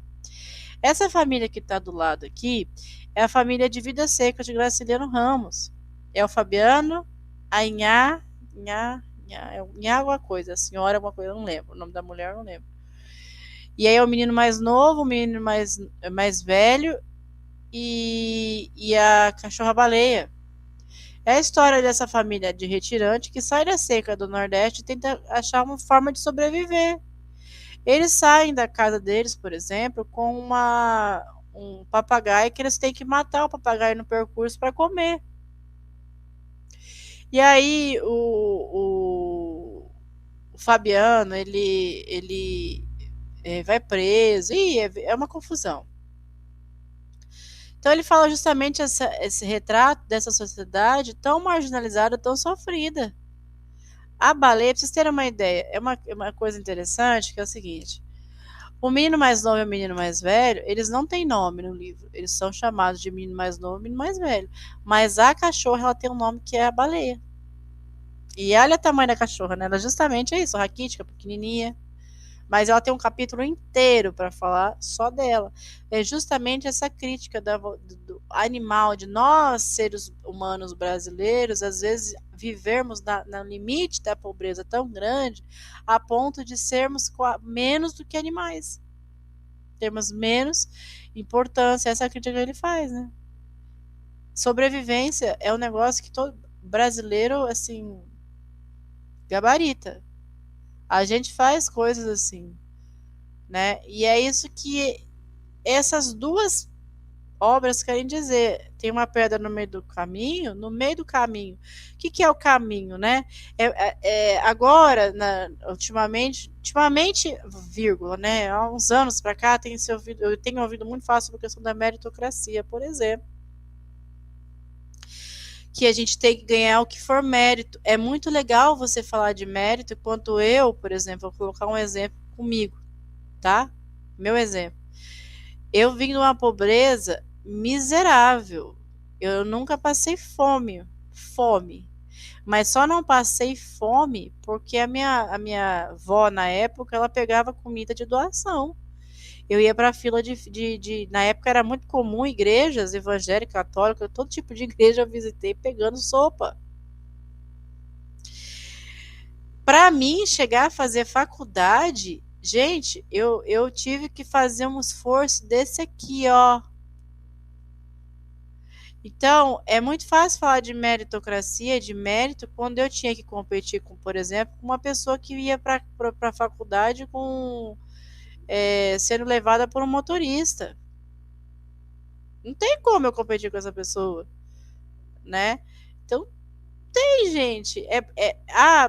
Essa família que está do lado aqui é a família de Vida Seca de Graciliano Ramos. É o Fabiano, a Inhá alguma coisa, a senhora alguma coisa, eu não lembro. O nome da mulher eu não lembro. E aí é o menino mais novo, o menino mais velho e a cachorra-baleia. É a história dessa família de retirante que sai da seca do Nordeste e tenta achar uma forma de sobreviver. Eles saem da casa deles, por exemplo, com um papagaio que eles têm que matar o papagaio no percurso para comer. E aí o Fabiano, ele vai preso, e é uma confusão. Então ele fala justamente esse retrato dessa sociedade tão marginalizada, tão sofrida. A baleia, para vocês terem uma ideia, é uma coisa interessante, que é o seguinte: o menino mais novo e o menino mais velho, eles não têm nome no livro, eles são chamados de menino mais novo e menino mais velho. Mas a cachorra, ela tem um nome que é a baleia. E olha o tamanho da cachorra, né? Ela justamente é isso, raquítica, pequenininha. Mas ela tem um capítulo inteiro para falar só dela. É justamente essa crítica do animal, de nós, seres humanos brasileiros, às vezes vivermos no limite da pobreza tão grande, a ponto de sermos menos do que animais. Termos menos importância. Essa é a crítica que ele faz, né? Sobrevivência é um negócio que todo brasileiro, assim, gabarita. A gente faz coisas assim, né? E é isso que essas duas obras querem dizer. Tem uma pedra no meio do caminho, no meio do caminho. O que é o caminho, né? Agora, ultimamente, vírgula, né? Há uns anos para cá, eu tenho ouvido muito falar sobre a questão da meritocracia, por exemplo. que a gente tem que ganhar o que for mérito. É muito legal você falar de mérito, enquanto eu, por exemplo, vou colocar um exemplo comigo, tá? Meu exemplo. Eu vim de uma pobreza miserável. Eu nunca passei fome. Mas só não passei fome porque a minha avó, na época, ela pegava comida de doação. Eu ia para a fila na época era muito comum igrejas evangélicas, católicas, todo tipo de igreja eu visitei pegando sopa. Para mim chegar a fazer faculdade, gente, eu tive que fazer um esforço desse aqui, ó. Então, é muito fácil falar de meritocracia, de mérito, quando eu tinha que competir com, por exemplo, com uma pessoa que ia para a faculdade sendo levada por um motorista. Não tem como eu competir com essa pessoa, né? Então, tem, gente.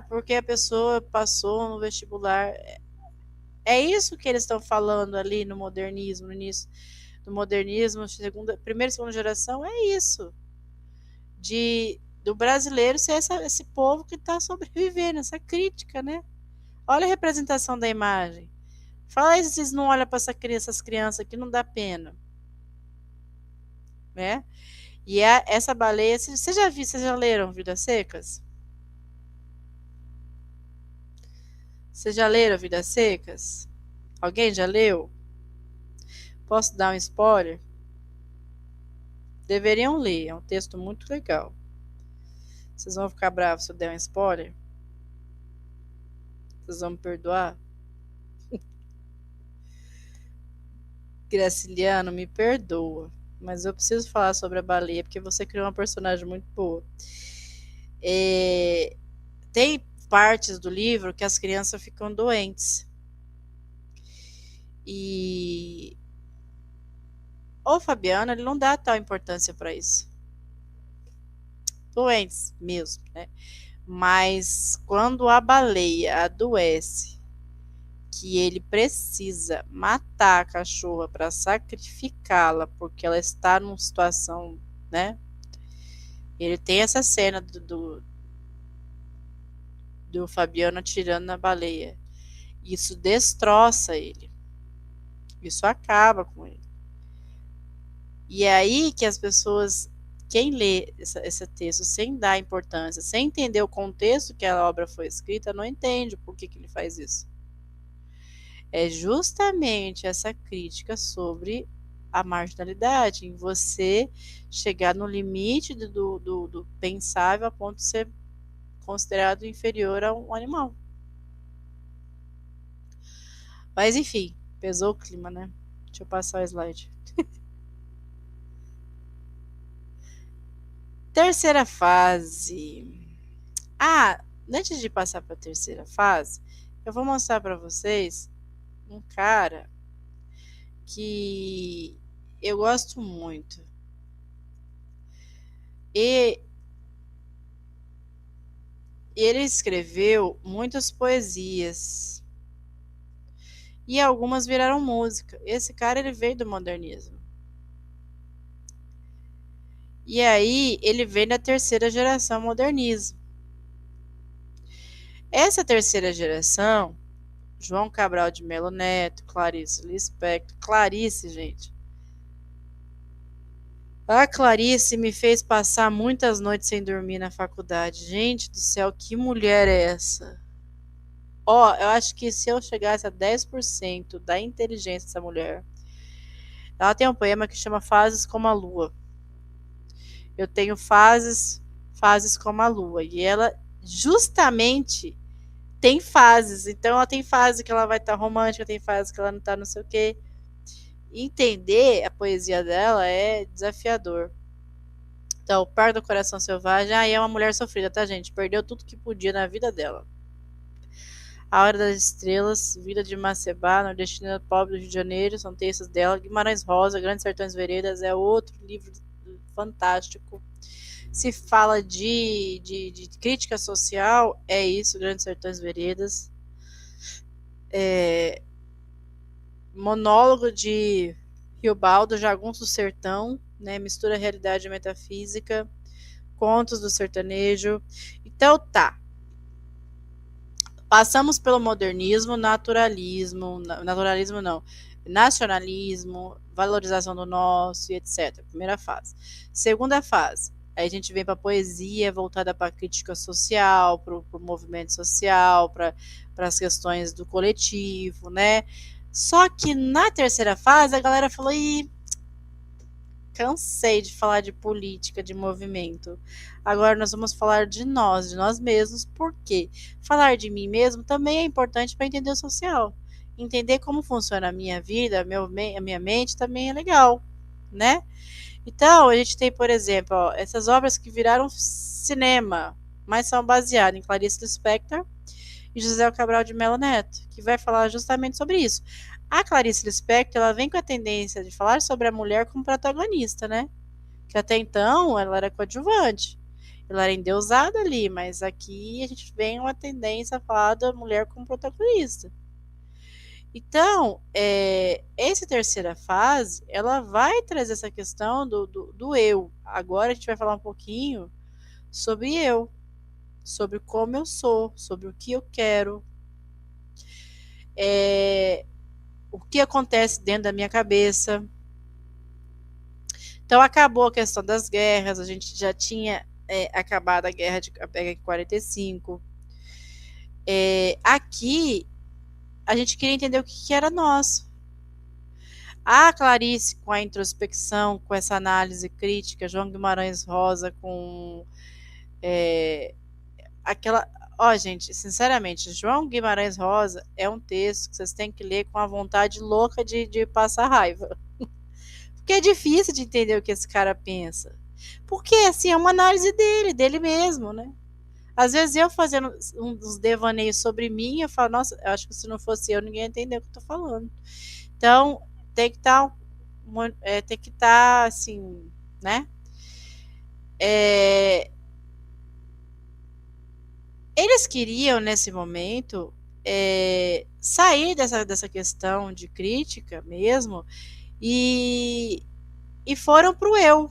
Porque a pessoa passou no vestibular. É isso que eles estão falando ali no modernismo, no início do modernismo, primeira e segunda geração, é isso. Do brasileiro ser esse povo que está sobrevivendo, essa crítica, né? Olha a representação da imagem. Fala aí se vocês não olham para essas crianças aqui, não dá pena. Né? E essa baleia, vocês já leram Vidas Secas? Vocês já leram Vidas Secas? Alguém já leu? Posso dar um spoiler? Deveriam ler, é um texto muito legal. Vocês vão ficar bravos se eu der um spoiler? Vocês vão me perdoar? Graciliano, me perdoa, mas eu preciso falar sobre a baleia porque você criou uma personagem muito boa. Tem partes do livro que as crianças ficam doentes. E o Fabiano, ele não dá tal importância para isso. Doentes mesmo, né? Mas quando a baleia adoece, que ele precisa matar a cachorra para sacrificá-la, porque ela está numa situação, né? Ele tem essa cena do Fabiano atirando na baleia. Isso destroça ele. Isso acaba com ele. E é aí que as pessoas, quem lê esse texto sem dar importância, sem entender o contexto que a obra foi escrita, não entende por que ele faz isso. É justamente essa crítica sobre a marginalidade, em você chegar no limite do pensável a ponto de ser considerado inferior a um animal. Mas enfim, pesou o clima, né? Deixa eu passar o slide. Terceira fase. Antes de passar para a terceira fase, eu vou mostrar para vocês um cara que eu gosto muito. E ele escreveu muitas poesias. E algumas viraram música. Esse cara, ele veio do modernismo. E aí, ele vem da terceira geração modernismo. Essa terceira geração, João Cabral de Melo Neto, Clarice Lispector. Clarice, gente. A Clarice me fez passar muitas noites sem dormir na faculdade. Gente do céu, que mulher é essa? Eu acho que se eu chegasse a 10% da inteligência dessa mulher. Ela tem um poema que chama Fases como a Lua. Eu tenho fases como a Lua. E ela justamente tem fases. Então ela tem fase que ela vai estar romântica, tem fase que ela não está não sei o quê. Entender a poesia dela é desafiador. Então, o Par do Coração Selvagem, é uma mulher sofrida, tá, gente? Perdeu tudo que podia na vida dela. A Hora das Estrelas, Vida de Macebá, Nordestina Pobre do Rio de Janeiro, são textos dela. Guimarães Rosa, Grandes Sertões Veredas, é outro livro fantástico. Se fala de crítica social, é isso, Grandes Sertões Veredas. Monólogo de Riobaldo, Jagunço do Sertão, né? Mistura realidade e metafísica. contos do sertanejo. Então tá. Passamos pelo modernismo, naturalismo não, nacionalismo, valorização do nosso e etc. Primeira fase. Segunda fase, aí a gente vem para a poesia voltada para a crítica social, para o movimento social, para as questões do coletivo, né? Só que na terceira fase a galera falou: ih, cansei de falar de política, de movimento. Agora nós vamos falar de nós mesmos, porque falar de mim mesmo também é importante para entender o social. Entender como funciona a minha vida, a minha mente também é legal, né? Então, a gente tem, por exemplo, ó, essas obras que viraram cinema, mas são baseadas em Clarice Lispector e José Cabral de Melo Neto, que vai falar justamente sobre isso. A Clarice Lispector, ela vem com a tendência de falar sobre a mulher como protagonista, né? Que até então ela era coadjuvante. Ela era endeusada ali, mas aqui a gente vem uma tendência a falar da mulher como protagonista. Então, essa terceira fase, ela vai trazer essa questão do eu. Agora a gente vai falar um pouquinho sobre eu, sobre como eu sou, sobre o que eu quero, o que acontece dentro da minha cabeça. Então, acabou a questão das guerras, a gente já tinha acabado a guerra de 45. Aqui, a gente queria entender o que era nosso. A Clarice, com a introspecção, com essa análise crítica, João Guimarães Rosa, com aquela. Ó, gente, sinceramente, João Guimarães Rosa é um texto que vocês têm que ler com a vontade louca de passar raiva. Porque é difícil de entender o que esse cara pensa. Porque, assim, é uma análise dele mesmo, né? Às vezes eu fazendo uns devaneios sobre mim, eu falo, nossa, eu acho que se não fosse eu, ninguém ia entender o que eu tô falando. Então, tem que estar, assim, né? Eles queriam, nesse momento, sair dessa questão de crítica mesmo e foram para o eu,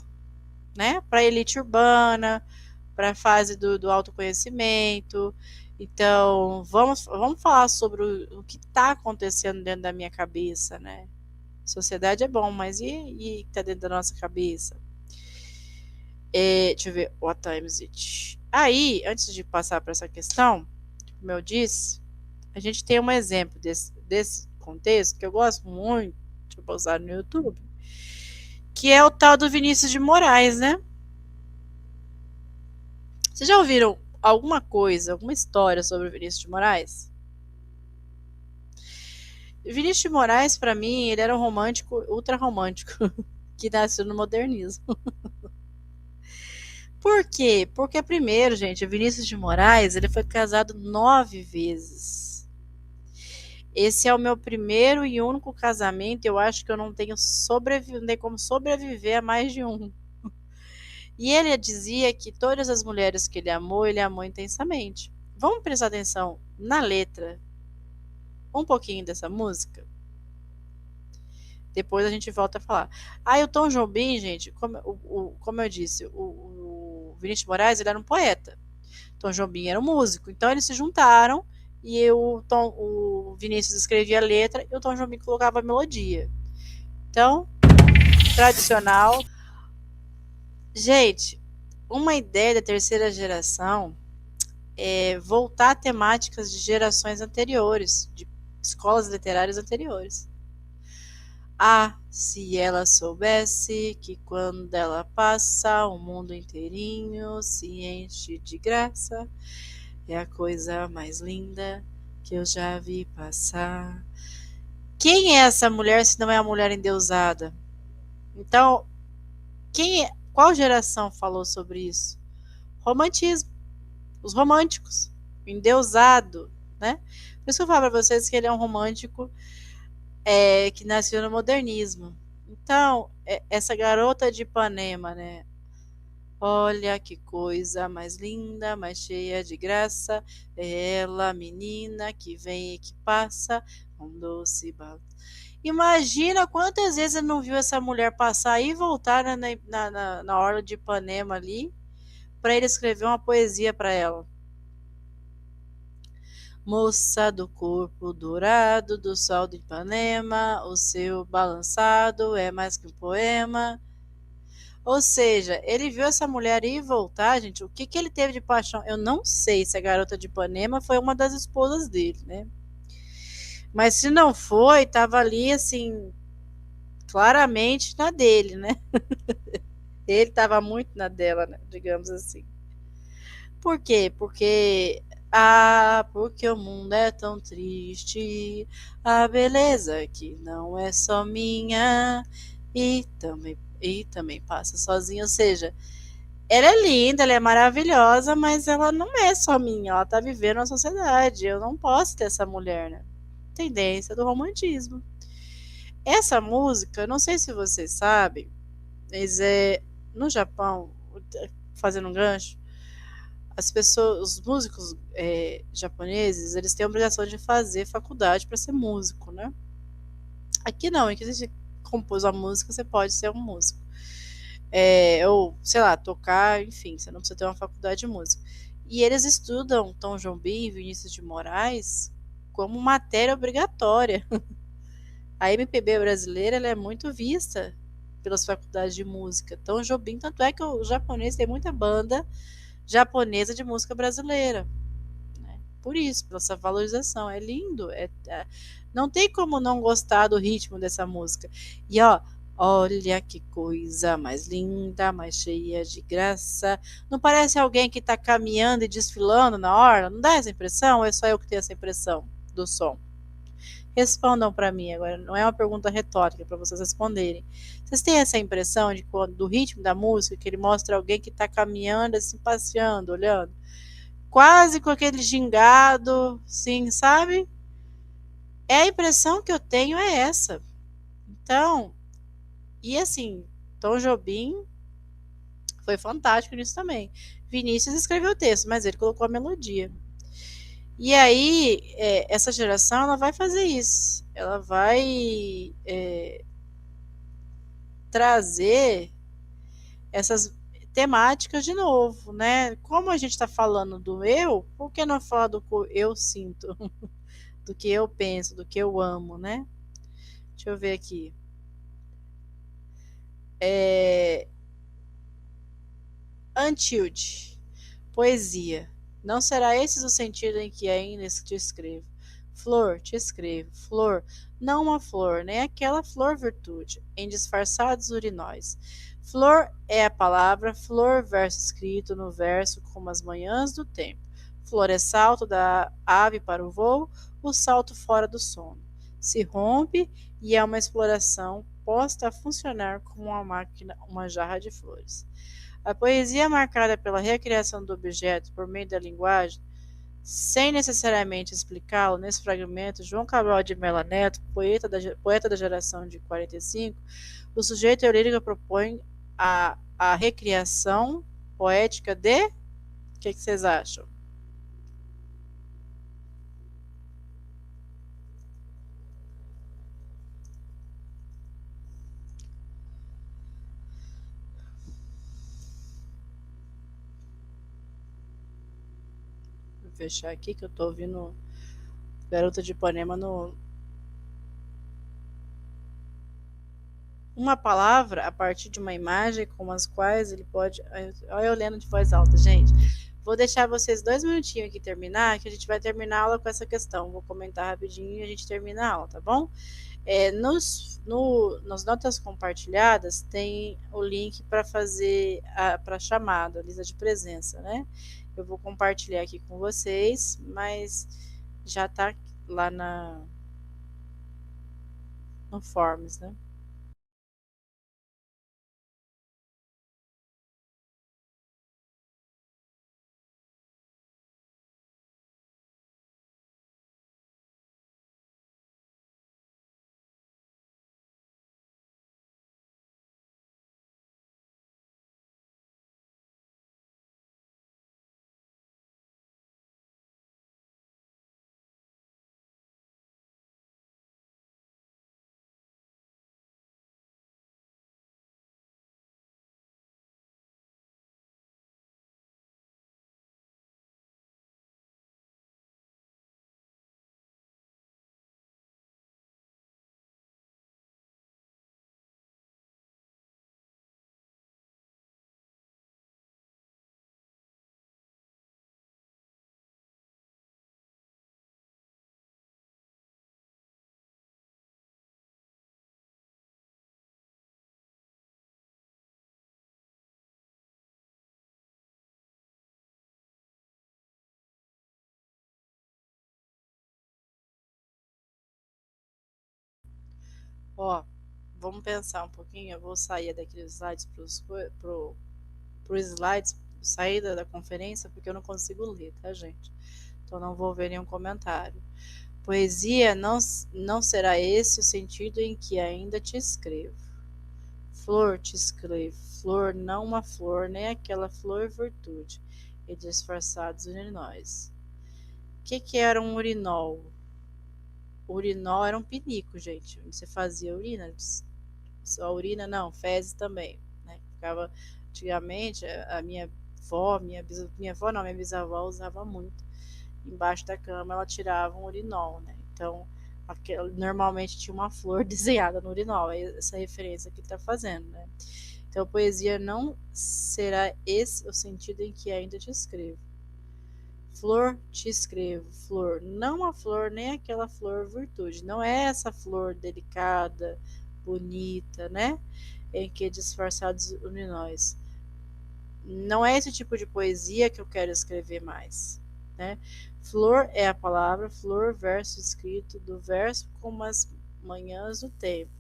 né? Para a elite urbana, para a fase do autoconhecimento. Então, vamos falar sobre o que está acontecendo dentro da minha cabeça, né? Sociedade é bom, mas e o que está dentro da nossa cabeça? Deixa eu ver, what time is it? Aí, antes de passar para essa questão, como eu disse, a gente tem um exemplo desse contexto que eu gosto muito, deixa eu pausar no YouTube, que é o tal do Vinícius de Moraes, né? Vocês já ouviram alguma coisa, alguma história sobre o Vinícius de Moraes? Vinícius de Moraes, para mim, ele era um romântico, ultra romântico, que nasceu no modernismo. Por quê? Porque, primeiro, gente, o Vinícius de Moraes, ele foi casado 9 vezes. Esse é o meu primeiro e único casamento, eu acho que eu não tenho como sobreviver a mais de um. E ele dizia que todas as mulheres que ele amou intensamente. Vamos prestar atenção na letra, um pouquinho dessa música? Depois a gente volta a falar. O Tom Jobim, gente, como eu disse, o Vinícius de Moraes, ele era um poeta. Tom Jobim era um músico. Então eles se juntaram e o Vinícius escrevia a letra e o Tom Jobim colocava a melodia. Então, tradicional. Gente, uma ideia da terceira geração é voltar a temáticas de gerações anteriores, de escolas literárias anteriores. Se ela soubesse que quando ela passa, o mundo inteirinho se enche de graça, é a coisa mais linda que eu já vi passar. Quem é essa mulher se não é a mulher endeusada? Então, qual geração falou sobre isso? Romantismo. Os românticos. O endeusado, né? Por isso que eu falo para vocês que ele é um romântico que nasceu no modernismo. Então, essa garota de Ipanema, né? Olha que coisa mais linda, mais cheia de graça, é ela, menina, que vem e que passa, um doce balanço. Imagina quantas vezes ele não viu essa mulher passar e voltar na orla de Ipanema ali, para ele escrever uma poesia para ela. Moça do corpo dourado do sol de Ipanema, o seu balançado é mais que um poema. Ou seja, ele viu essa mulher ir e voltar, gente. O que ele teve de paixão? Eu não sei se a garota de Ipanema foi uma das esposas dele, né? Mas se não foi, tava ali assim, claramente na dele, né? Ele tava muito na dela, né? Digamos assim. Por quê? Porque o mundo é tão triste, a beleza que não é só minha e também passa sozinha. Ou seja, ela é linda, ela é maravilhosa, mas ela não é só minha, ela tá vivendo na sociedade. Eu não posso ter essa mulher, né? Tendência do romantismo. Essa música, não sei se vocês sabem, mas no Japão, fazendo um gancho, as pessoas, os músicos japoneses, eles têm a obrigação de fazer faculdade para ser músico, né? Aqui não, aqui você compôs a música, você pode ser um músico. Ou, sei lá, tocar, enfim, você não precisa ter uma faculdade de música. E eles estudam Tom Jobim e Vinícius de Moraes como matéria obrigatória. A MPB brasileira ela é muito vista pelas faculdades de música. Tom Jobim, tanto é que o japonês tem muita banda japonesa de música brasileira. Né? Por isso, pela essa valorização. É lindo. Não tem como não gostar do ritmo dessa música. E ó, olha que coisa mais linda, mais cheia de graça. Não parece alguém que está caminhando e desfilando na orla? Não dá essa impressão? Ou é só eu que tenho essa impressão do som? Respondam para mim agora, não é uma pergunta retórica para vocês responderem. Vocês têm essa impressão do ritmo da música, que ele mostra alguém que está caminhando, assim, passeando, olhando? Quase com aquele gingado, sim, sabe? A impressão que eu tenho é essa. Então, e assim, Tom Jobim foi fantástico nisso também. Vinícius escreveu o texto, mas ele colocou a melodia. E aí, essa geração, ela vai fazer isso. Ela vai trazer essas temáticas de novo, né? Como a gente está falando do eu, por que não falar do que eu sinto, do que eu penso, do que eu amo, né? Deixa eu ver aqui. Antilde, poesia. Não será esse o sentido em que ainda te escrevo. Flor, te escrevo. Flor, não uma flor, nem aquela flor virtude, em disfarçados urinóis. Flor é a palavra, flor, verso escrito no verso como as manhãs do tempo. Flor é salto da ave para o voo, o salto fora do sono. Se rompe e é uma exploração posta a funcionar como uma máquina, uma jarra de flores. A poesia é marcada pela recriação do objeto por meio da linguagem, sem necessariamente explicá-lo. Nesse fragmento, João Cabral de Melo Neto, poeta da geração de 45, o sujeito lírico propõe a recriação poética de... O que vocês acham? Vou fechar aqui que eu tô ouvindo Garota de Ipanema no... Uma palavra a partir de uma imagem com as quais ele pode... Olha eu lendo de voz alta, gente. Vou deixar vocês 2 minutinhos aqui terminar, que a gente vai terminar a aula com essa questão. Vou comentar rapidinho e a gente termina a aula, tá bom? Nas notas compartilhadas tem o link para fazer para chamada, a lista de presença, né? Eu vou compartilhar aqui com vocês, mas já está lá no Forms, né? Ó, vamos pensar um pouquinho. Eu vou sair daqueles slides pro slides, saída da conferência, porque eu não consigo ler, tá, gente? Então não vou ver nenhum comentário. Poesia não será esse o sentido em que ainda te escrevo. Flor te escrevo, flor não uma flor, nem aquela flor virtude, e disfarçados urinóis. O que era um urinol? O urinol era um pinico, gente, onde você fazia urina. Só urina não, fezes também, né? Ficava, antigamente, a minha avó, minha avó não, minha bisavó usava muito. Embaixo da cama ela tirava um urinol, né? Então, normalmente tinha uma flor desenhada no urinol, é essa referência que ele está fazendo, né? Então, poesia não será esse o sentido em que ainda te escrevo. Flor te escrevo, flor, não a flor, nem aquela flor virtude. Não é essa flor delicada, bonita, né? Em que disfarçados une nós. Não é esse tipo de poesia que eu quero escrever mais, né? Flor é a palavra, flor, verso escrito, do verso como as manhãs do tempo.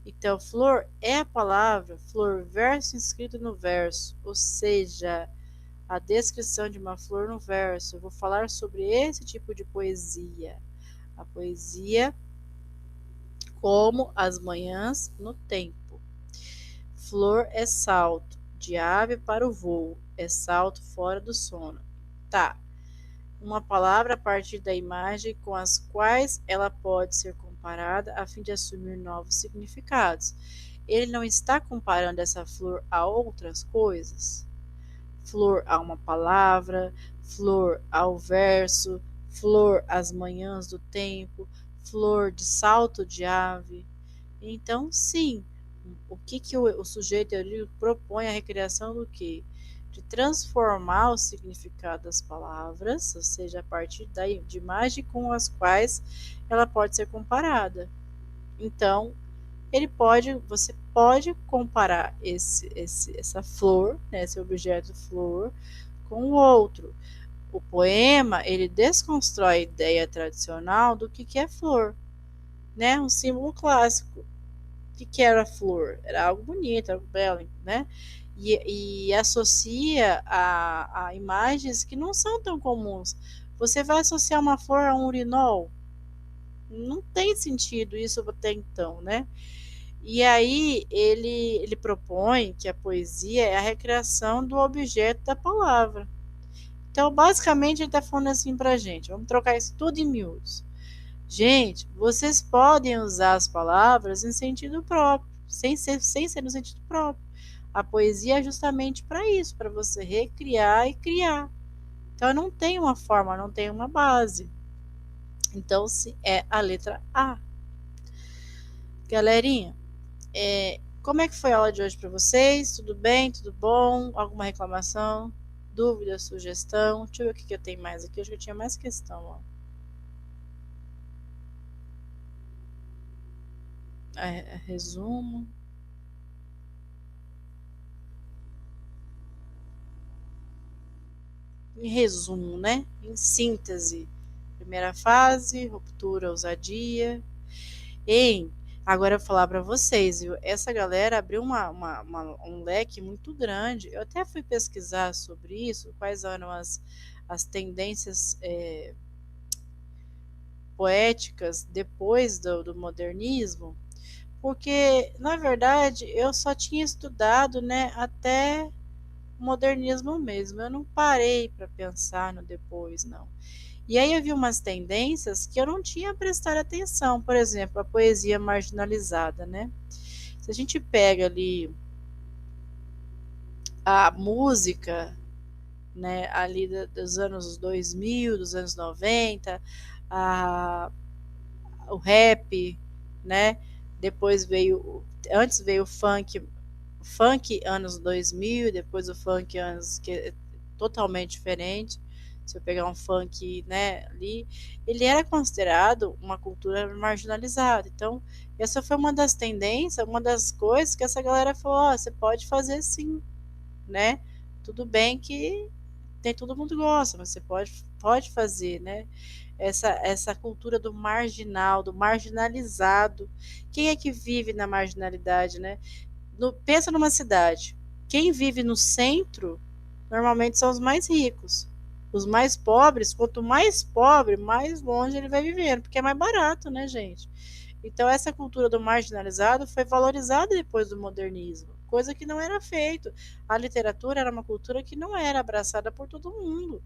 Então, flor é a palavra, flor, verso inscrito no verso, ou seja, a descrição de uma flor no verso. Eu vou falar sobre esse tipo de poesia. A poesia como as manhãs no tempo. Flor é salto, de ave para o voo, é salto fora do sono. Tá. Uma palavra a partir da imagem com as quais ela pode ser comparada a fim de assumir novos significados. Ele não está comparando essa flor a outras coisas? Flor a uma palavra, flor ao verso, flor às manhãs do tempo, flor de salto de ave. Então, sim, o que o sujeito erudito propõe a recriação do quê? De transformar o significado das palavras, ou seja, a partir de imagem com as quais ela pode ser comparada. Então, você pode comparar essa flor, né, esse objeto flor, com o outro. O poema, ele desconstrói a ideia tradicional do que é flor, né, um símbolo clássico. O que era a flor? Era algo bonito, algo belo, né? E associa a imagens que não são tão comuns. Você vai associar uma flor a um urinol? Não tem sentido isso até então, né? E aí ele propõe que a poesia é a recriação do objeto da palavra. Então, basicamente, ele está falando assim para a gente. Vamos trocar isso tudo em miúdos. Gente, vocês podem usar as palavras em sentido próprio, sem ser no sentido próprio. A poesia é justamente para isso, para você recriar e criar. Então, não tem uma forma, não tem uma base. Então, se é a letra A. Galerinha, como é que foi a aula de hoje para vocês? Tudo bem? Tudo bom? Alguma reclamação? Dúvida, sugestão? Deixa eu ver o que eu tenho mais aqui. Acho que eu tinha mais questão, ó. Resumo. Em resumo, né? Em síntese. Primeira fase, ruptura, ousadia. Agora eu vou falar para vocês, viu? Essa galera abriu um leque muito grande. Eu até fui pesquisar sobre isso, quais eram as tendências poéticas depois do modernismo, porque, na verdade, eu só tinha estudado, né, até o modernismo mesmo. Eu não parei para pensar no depois, não. E aí eu vi umas tendências que eu não tinha prestado atenção, por exemplo, a poesia marginalizada, né? Se a gente pega ali a música, né, ali dos anos 2000, dos anos 90, o rap, né? Antes veio o funk anos 2000, depois o funk anos que é totalmente diferente. Se eu pegar um funk, né, ali, ele era considerado uma cultura marginalizada. Então, essa foi uma das tendências, uma das coisas que essa galera falou, você pode fazer sim, né? Tudo bem que nem todo mundo gosta, mas você pode pode fazer, né? Essa cultura do marginal, do marginalizado. Quem é que vive na marginalidade, né? Pensa numa cidade. Quem vive no centro, normalmente são os mais ricos. Os mais pobres, quanto mais pobre, mais longe ele vai vivendo, porque é mais barato, né, gente? Então, essa cultura do marginalizado foi valorizada depois do modernismo, coisa que não era feito. A literatura era uma cultura que não era abraçada por todo mundo.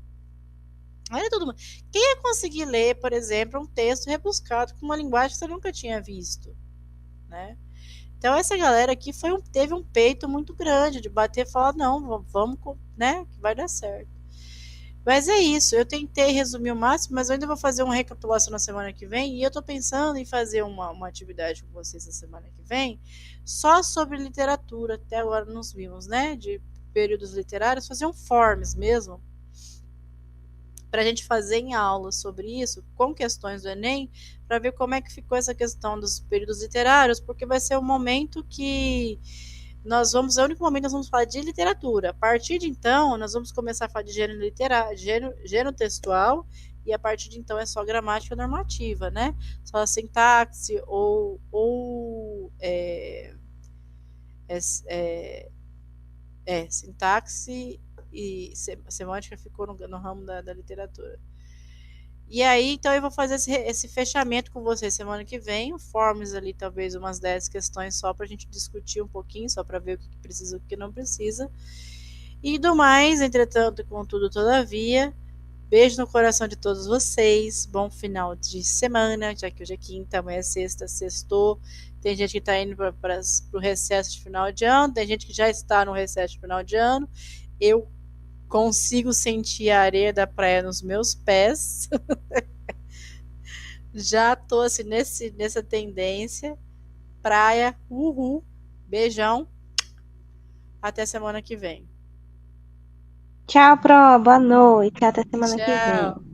Não era todo mundo. Quem ia conseguir ler, por exemplo, um texto rebuscado com uma linguagem que você nunca tinha visto, né? Então, essa galera aqui teve um peito muito grande de bater e falar, não, vamos, né, que vai dar certo. Mas é isso, eu tentei resumir o máximo, mas eu ainda vou fazer uma recapitulação na semana que vem, e eu tô pensando em fazer uma atividade com vocês na semana que vem, só sobre literatura, até agora nos vimos, né, de períodos literários, fazer um forms mesmo, para a gente fazer em aula sobre isso, com questões do Enem, para ver como é que ficou essa questão dos períodos literários, porque vai ser o momento que é o único momento que nós vamos falar de literatura. A partir de então, nós vamos começar a falar de gênero literário, gênero textual, e a partir de então é só gramática normativa, né? Só a sintaxe sintaxe e semântica ficou no ramo da literatura. E aí, então, eu vou fazer esse fechamento com vocês semana que vem, o Forms ali, talvez umas 10 questões só para a gente discutir um pouquinho, só para ver o que precisa e o que não precisa. E do mais, entretanto, contudo, todavia, beijo no coração de todos vocês, bom final de semana, já que hoje é quinta, amanhã é sexta, sextou. Tem gente que está indo para o recesso de final de ano, tem gente que já está no recesso de final de ano. Eu consigo sentir a areia da praia nos meus pés. Já tô assim nessa tendência. Praia, uhul. Beijão. Até semana que vem. Tchau, Pro. Boa noite. Até semana que vem. Tchau.